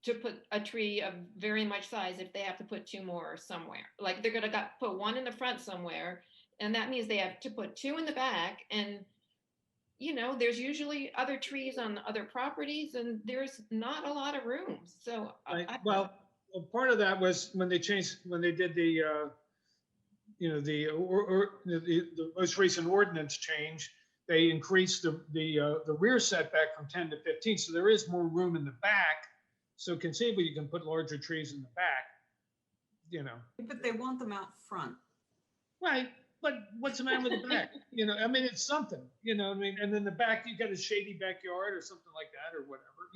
to put a tree of very much size if they have to put 2 more somewhere. Like, they're going to put 1 in the front somewhere, and that means they have to put 2 in the back. And there's usually other trees on other properties, and there's not a lot of room. So well, part of that was when they did the the most recent ordinance change. They increased the rear setback from 10 to 15, so there is more room in the back. So conceivably, you can put larger trees in the back. But they want them out front. Right. But what's the matter with the back? It's something. And then the back, you got a shady backyard or something like that, or whatever.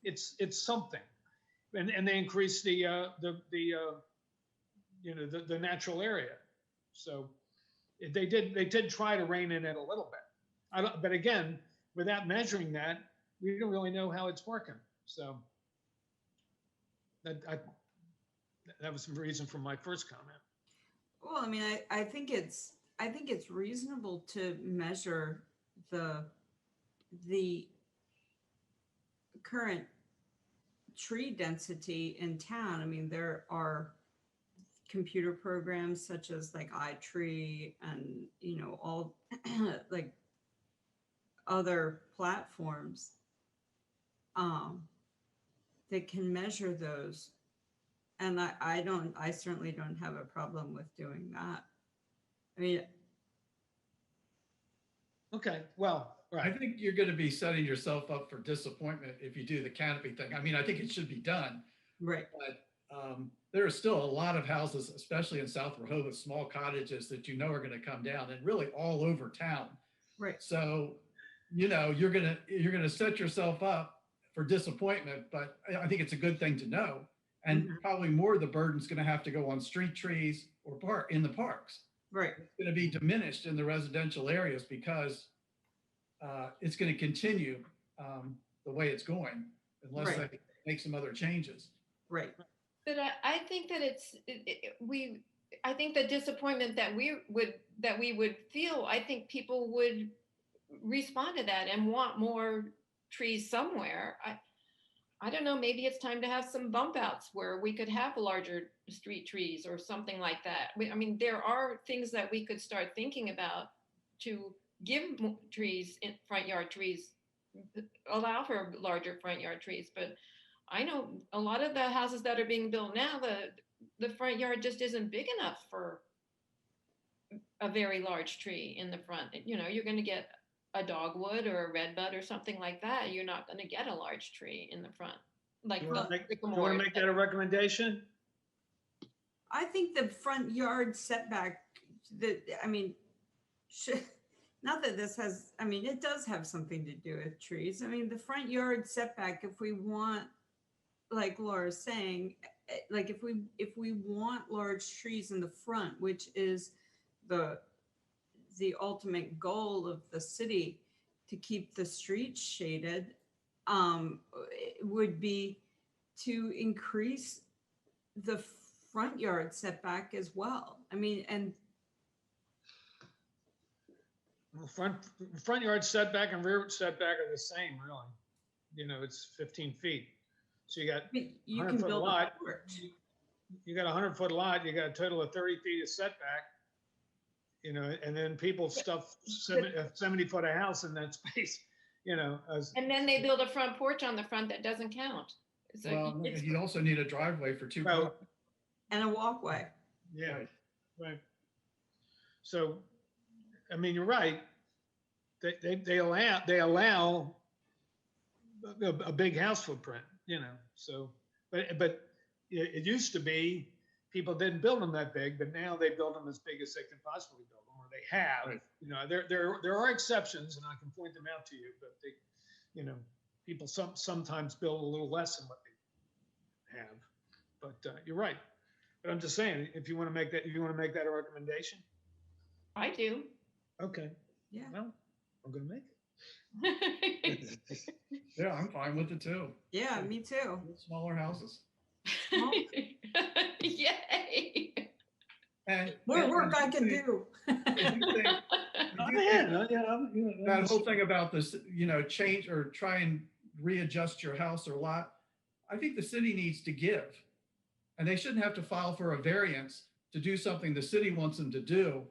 It's something. And they increased the natural area. So they did try to rein in it a little bit. but again, without measuring that, we don't really know how it's working. So that was some reason for my first comment. Well, I mean, I think it's reasonable to measure the current tree density in town. I mean, there are computer programs such as like iTree and, you know, all like other platforms that can measure those. And I certainly don't have a problem with doing that. I mean, Okay, well, I right. think you're going to be setting yourself up for disappointment if you do the canopy thing. I mean, I think it should be done, right. but there are still a lot of houses, especially in South Rehoboth, small cottages that you know are going to come down, and really all over town. Right. So, you know, you're gonna set yourself up for disappointment, but I think it's a good thing to know. And probably more of the burden's going to have to go on street trees or in the parks. Right. It's going to be diminished in the residential areas because it's going to continue the way it's going unless Right. they make some other changes. Right. But I think that I think the disappointment that we would feel, I think people would respond to that and want more trees somewhere. I don't know, maybe it's time to have some bump outs where we could have larger street trees or something like that. I mean, there are things that we could start thinking about to give trees, in front yard trees, allow for larger front yard trees. But I know a lot of the houses that are being built now, the front yard just isn't big enough for a very large tree in the front. You know, you're going to get a dogwood or a redbud or something like that. You're not going to get a large tree in the front. Like, You want to make that a recommendation? I think the front yard setback, I mean, not that this has, I mean, it does have something to do with trees. I mean, the front yard setback, if we want, like Laura's saying, like if we want large trees in the front, which is the ultimate goal of the city, to keep the streets shaded, would be to increase the front yard setback as well. I mean, and Front yard setback and rear setback are the same, really. You know, it's 15 feet. So you got you can 100-foot build lot. a porch. You got a 100-foot lot. You got a total of 30 feet of setback. You know, and then people stuff 70-foot a house in that space. You know, and then they build a front porch on the front that doesn't count. So Well, you also need a driveway for two Well, cars. And a walkway. yeah, right. So, I mean, you're right. They allow a big house footprint. You know, so but it used to be people didn't build them that big, but now they build them as big as they can possibly build them, or they have. Right. You know, there are exceptions, and I can point them out to you. But they, you know, people sometimes build a little less than what they have. But you're right. But I'm just saying, if you want to make that a recommendation. I do. Okay. Yeah. Well, I'm gonna make it. Yeah, I'm fine with it too. Yeah, me too. Smaller houses. Yay. And More work I can do. That whole thing about this, you know, change or try and readjust your house or lot, I think the city needs to give. And they shouldn't have to file for a variance to do something the city wants them to do.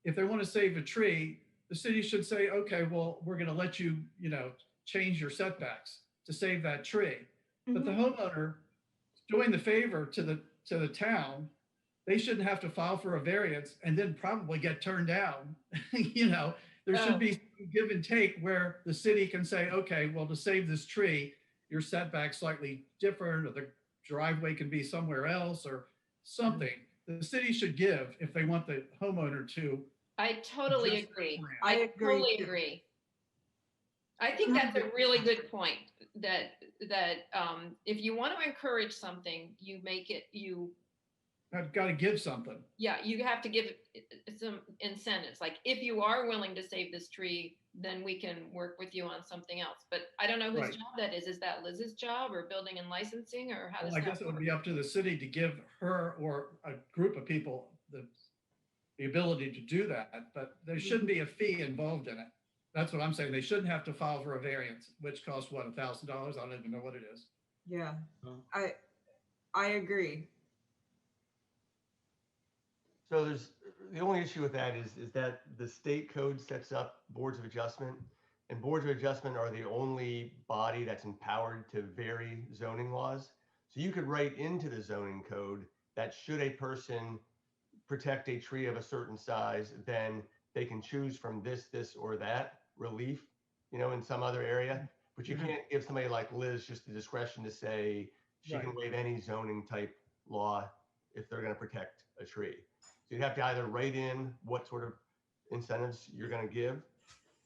If they want to save a tree, the city should say, okay, well, we're going to let you, you know, change your setbacks to save that tree. But the homeowner doing the favor to the town, they shouldn't have to file for a variance and then probably get turned down. You know, there should be give and take where the city can say, okay, well, to save this tree, your setback's slightly different, or the driveway can be somewhere else or something. The city should give if they want the homeowner to. I totally agree. I agree totally too. agree. I think that's a really good point, that if you want to encourage something, you I've got to give something. Yeah, you have to give some incentives. Like if you are willing to save this tree, then we can work with you on something else. But I don't know whose Right. job that is. Is that Liz's job or building and licensing, or how does Well, I that guess it would work? be up to the city to give her or a group of people the ability to do that, but there shouldn't be a fee involved in it. That's what I'm saying. They shouldn't have to file for a variance, which costs what, $1,000? I don't even know what it is. Yeah, Oh. I agree. So the only issue with that is that the state code sets up boards of adjustment, and boards of adjustment are the only body that's empowered to vary zoning laws. So you could write into the zoning code that should a person protect a tree of a certain size, then they can choose from this, or that relief, in some other area. But you can't give somebody like Liz just the discretion to say she can waive any zoning type law if they're going to protect a tree. So you'd have to either write in what sort of incentives you're going to give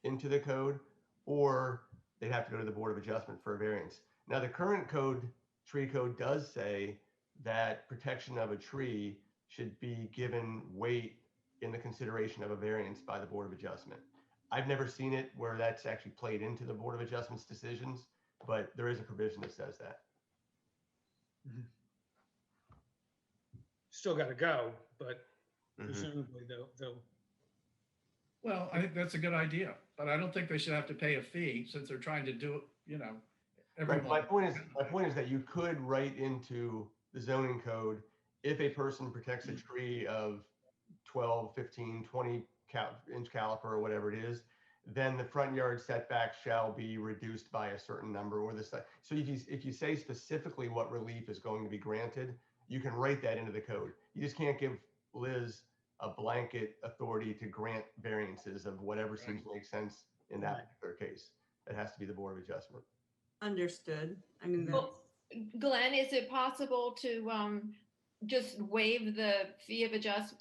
into the code, or they'd have to go to the Board of Adjustment for a variance. Now, the current code, tree code, does say that protection of a tree should be given weight in the consideration of a variance by the Board of Adjustment. I've never seen it where that's actually played into the Board of Adjustment's decisions, but there is a provision that says that. Still got to go, but presumably they'll. Well, I think that's a good idea, but I don't think they should have to pay a fee since they're trying to do it, Right. everyone. My point is that you could write into the zoning code, if a person protects a tree of 12, 15, 20 inch caliper or whatever it is, then the front yard setback shall be reduced by a certain number, or this. So if you say specifically what relief is going to be granted, you can write that into the code. You just can't give Liz a blanket authority to grant variances of whatever seems to make sense in that particular case. It has to be the Board of Adjustment. Understood. I mean, Well, Glenn, is it possible to just waive the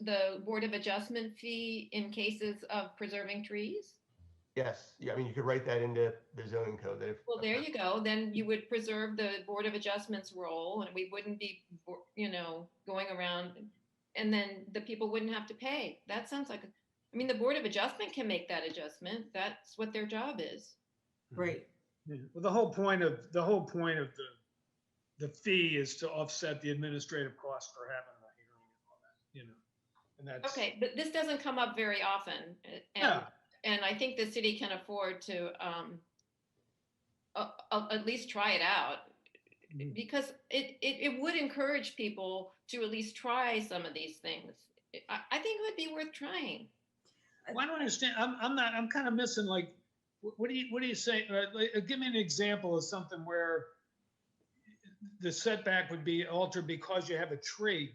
the Board of Adjustment fee in cases of preserving trees? Yes. Yeah. I mean, you could write that into the zoning code. That if, Well, there you go. Then you would preserve the Board of Adjustment's role, and we wouldn't be, going around, and then the people wouldn't have to pay. That sounds like, I mean, the Board of Adjustment can make that adjustment. That's what their job is. right. Yeah. Well, the whole point of the fee is to offset the administrative cost for having a hearing and all that, and that's Okay, but this doesn't come up very often, and I think the city can afford to at least try it out, because it would encourage people to at least try some of these things. I think it would be worth trying. Well, I don't understand. I'm kind of missing, like, what do you say? Give me an example of something where the setback would be altered because you have a tree.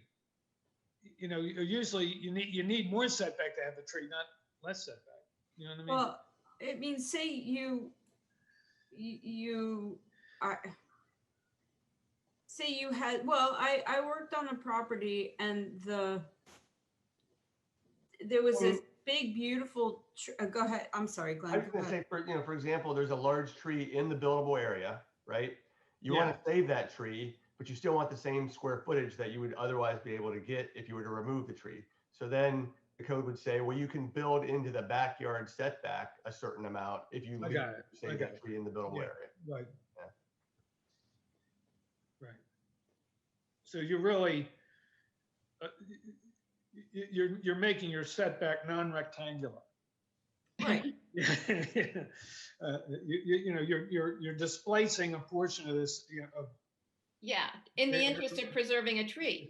Usually you need more setback to have a tree, not less setback. You know what I mean? Well, it means say say you had, well, I worked on a property and there was this big, beautiful, go ahead. I'm sorry, Glenn. I was going to say, for example, there's a large tree in the buildable area, right? You want to save that tree, but you still want the same square footage that you would otherwise be able to get if you were to remove the tree. So then the code would say, well, you can build into the backyard setback a certain amount if you save that tree in the buildable area. Right. Yeah. Right. So you're really, you're making your setback non-rectangular. Right. You're displacing a portion of this, Yeah, in the interest of preserving a tree.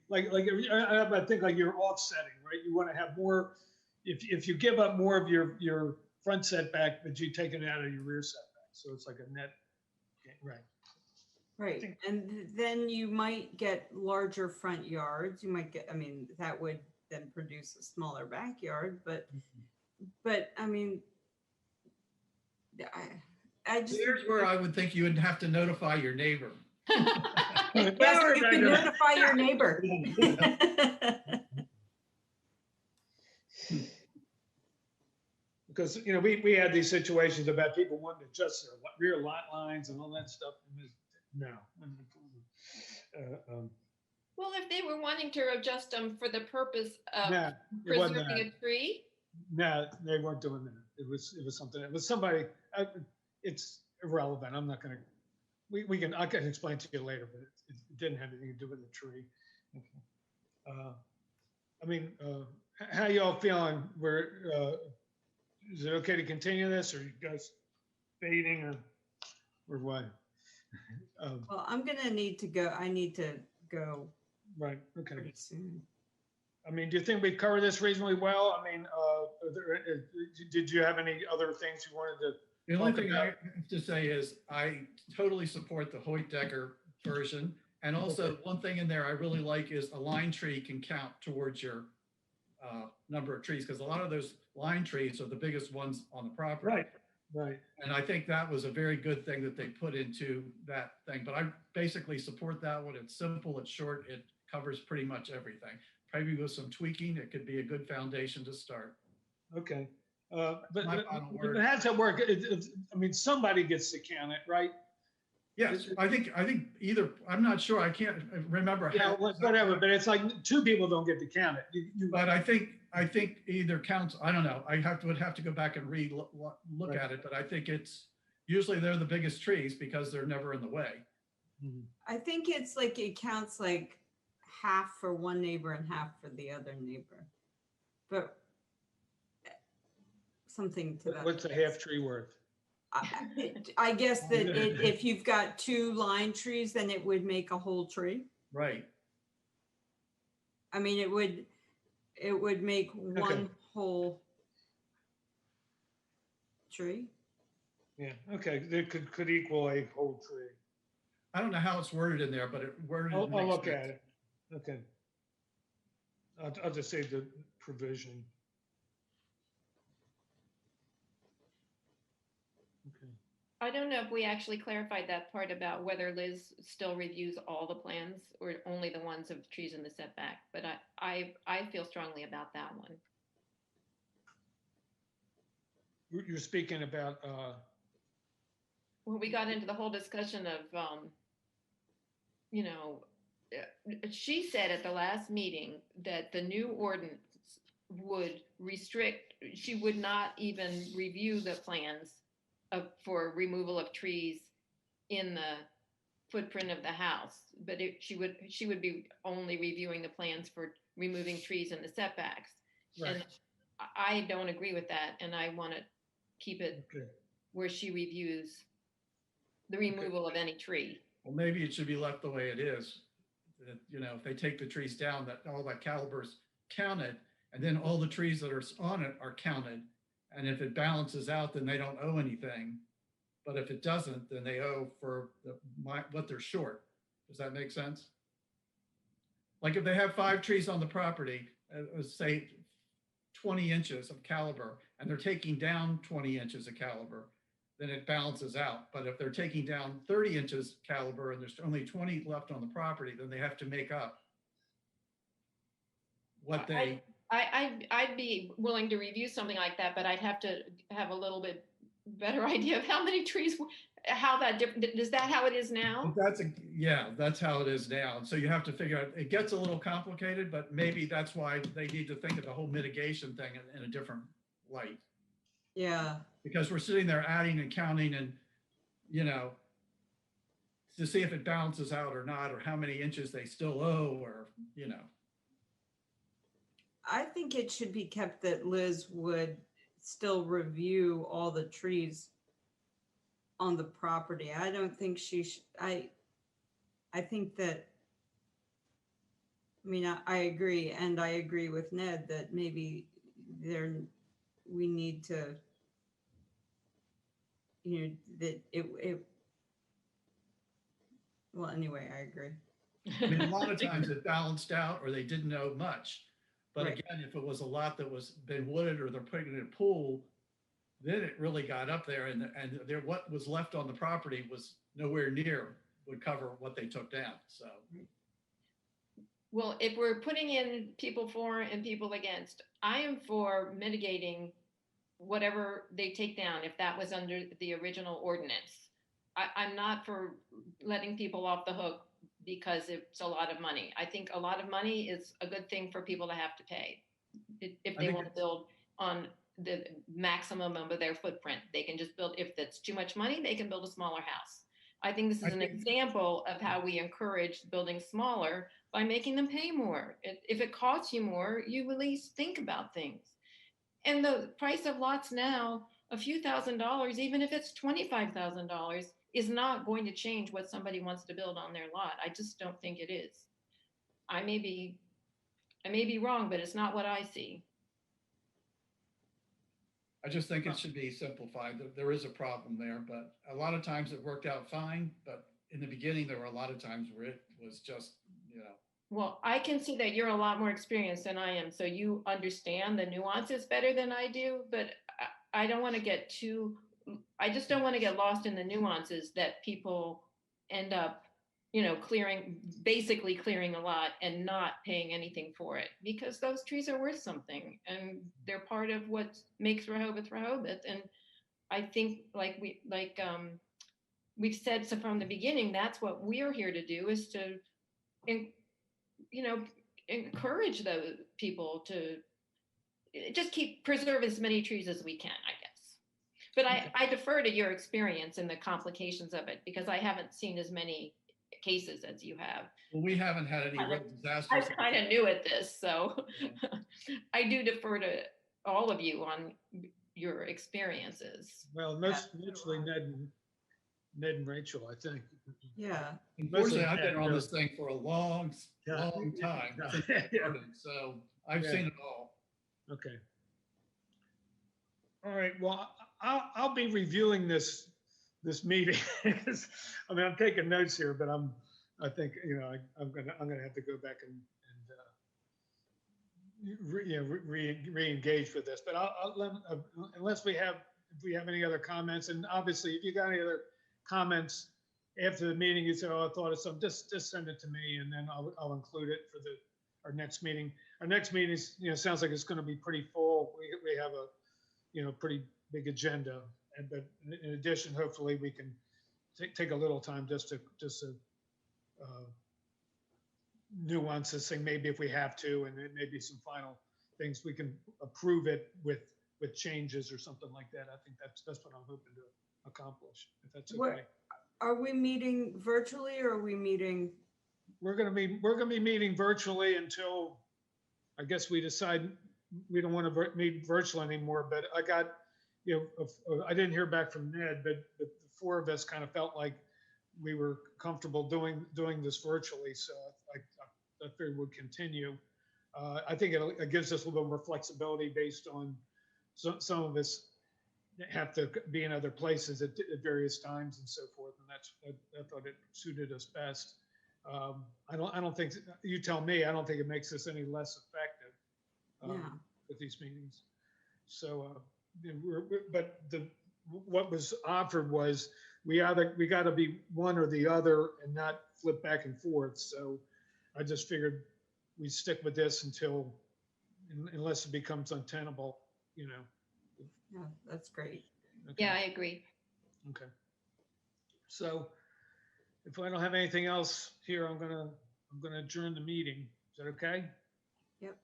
Like I think like you're offsetting, right? You want to have more. If you give up more of your front setback, but you take it out of your rear setback, so it's like a net, right? Right, and then you might get larger front yards. You might get, I mean, that would then produce a smaller backyard, but I mean, I just. Here's where I would think you would have to notify your neighbor. Yes, you can notify your neighbor. Because we had these situations about people wanting to adjust their rear lot lines and all that stuff. No. Well, if they were wanting to adjust them for the purpose of Nah, it wasn't preserving that. a tree, No, they weren't doing that. It was something, it was somebody, it's irrelevant. I'm not gonna, I can explain to you later, but it didn't have anything to do with the tree. Okay. I mean, how y'all feeling? Is it okay to continue this, or you guys fading, or what? Well, I'm gonna need to go. I need to go Right, okay. pretty soon. I mean, do you think we covered this reasonably well? I mean, did you have any other things you wanted to? The only talk thing about? I have to say is I totally support the Hoyt Decker version. And also one thing in there I really like is a line tree can count towards your number of trees, because a lot of those line trees are the biggest ones on the property. Right, right. And I think that was a very good thing that they put into that thing. But I basically support that one. It's simple, it's short, it covers pretty much everything. Maybe with some tweaking, it could be a good foundation to start. Okay. My final word. It has to work. I mean, somebody gets to count it, right? Yes, I think either, I'm not sure, I can't remember. Yeah, whatever, but it's like two people don't get to count it. But I think either counts, I don't know, would have to go back and look Right. at it, but I think it's, usually they're the biggest trees because they're never in the way. Mhm. I think it's like it counts like half for one neighbor and half for the other neighbor. But something to that. What's a half tree worth? I guess that if you've got two line trees, then it would make a whole tree. Right. I mean, it would make one whole tree. Yeah, okay, it could equal a whole tree. I don't know how it's worded in there, but it worded. I'll makes look sense. at it. Okay. I'll just say the provision. Okay. I don't know if we actually clarified that part about whether Liz still reviews all the plans or only the ones of trees in the setback, but I feel strongly about that one. You're speaking about, When we got into the whole discussion of, she said at the last meeting that the new ordinance would restrict, she would not even review the plans for removal of trees in the footprint of the house, but she would be only reviewing the plans for removing trees in the setbacks. right, And I don't agree with that, and I want to keep it okay. where she reviews the removal of any tree. Well, maybe it should be left the way it is. That, if they take the trees down, that all that caliber's counted, and then all the trees that are on it are counted. And if it balances out, then they don't owe anything. But if it doesn't, then they owe for what they're short. Does that make sense? Like if they have 5 trees on the property, say 20 inches of caliber, and they're taking down 20 inches of caliber, then it balances out. But if they're taking down 30 inches caliber and there's only 20 left on the property, then they have to make up what they. I'd be willing to review something like that, but I'd have to have a little bit better idea of how many trees, how that different. Is that how it is now? That's how it is now. And so you have to figure out, it gets a little complicated, but maybe that's why they need to think of the whole mitigation thing in a different light. Yeah. Because we're sitting there adding and counting and, to see if it balances out or not, or how many inches they still owe, or. I think it should be kept that Liz would still review all the trees on the property. I don't think I think that, I agree. And I agree with Ned that maybe we need to, that well, anyway, I agree. I mean, a lot of times it balanced out or they didn't know much. But Right. again, if it was a lot that was been wooded or they're putting in a pool, then it really got up there, and what was left on the property was nowhere near would cover what they took down. So Well, if we're putting in people for and people against, I am for mitigating whatever they take down if that was under the original ordinance. I'm not for letting people off the hook because it's a lot of money. I think a lot of money is a good thing for people to have to pay. If they think want to build on the maximum of their footprint, they can just build. If that's too much money, they can build a smaller house. I think this is an example of how we encourage building smaller by making them pay more. If it costs you more, you at least think about things. And the price of lots now, a few $1,000s, even if it's $25,000, is not going to change what somebody wants to build on their lot. I just don't think it is. I may be wrong, but it's not what I see. I just think it should be simplified. There is a problem there, but a lot of times it worked out fine. But in the beginning, there were a lot of times where it was just, Well, I can see that you're a lot more experienced than I am, so you understand the nuances better than I do, but I don't want to get I just don't want to get lost in the nuances that people end up, basically clearing a lot and not paying anything for it, because those trees are worth something and they're part of what makes Rehoboth Rehoboth. And I think we've said so from the beginning, that's what we're here to do, is to encourage those people to just preserve as many trees as we can, I guess. But I defer to your experience and the complications of it, because I haven't seen as many cases as you have. well, we haven't had any real disasters. I'm kind of new at this, so I do defer to all of you on your experiences. Well, mostly Ned and Rachel, I think. Yeah. Unfortunately, I've been on this thing for a long time. Yeah. So I've seen it all. Okay. All right. Well, I'll be reviewing this meeting. I mean, I'm taking notes here, but I think I'm gonna have to go back and re-engage with this. But unless if we have any other comments, and obviously if you got any other comments after the meeting, you say, "Oh, I thought of something," just send it to me, and then I'll include it for our next meeting. Our next meeting is, sounds like it's going to be pretty full. We have a, pretty big agenda, but in addition, hopefully we can take a little time just to nuance this thing, maybe if we have to, and then maybe some final things we can approve it with changes or something like that. I think that's what I'm hoping to accomplish, if that's okay. Are we meeting virtually, or are we meeting? We're gonna be meeting virtually until, I guess, we decide we don't want to meet virtual anymore. But I got, I didn't hear back from Ned, but the four of us kind of felt like we were comfortable doing this virtually. So I figured we'd continue. I think it gives us a little more flexibility based on some of us have to be in other places at various times and so forth. And I thought it suited us best. I don't think, you tell me, I don't think it makes us any less effective with these meetings. So, but what was offered was we got to be one or the other and not flip back and forth. So I just figured we stick with this unless it becomes untenable, Yeah, that's great. Okay. Yeah, I agree. Okay. So if I don't have anything else here, I'm gonna adjourn the meeting. Is that okay? Yep.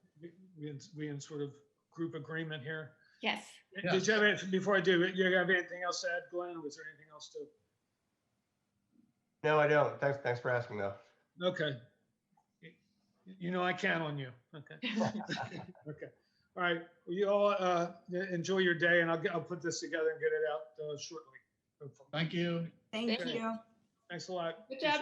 We in sort of group agreement here. Yes. Yeah. Did you have anything, before I do, you have anything else to add, Glenn? Was there anything else to? No, I don't. Thanks for asking though. Okay. I count on you. Okay. Okay. All right. Well, you all enjoy your day, and I'll put this together and get it out shortly. Hopefully. Thank you. Thank Thank you. Thanks a lot. Good job,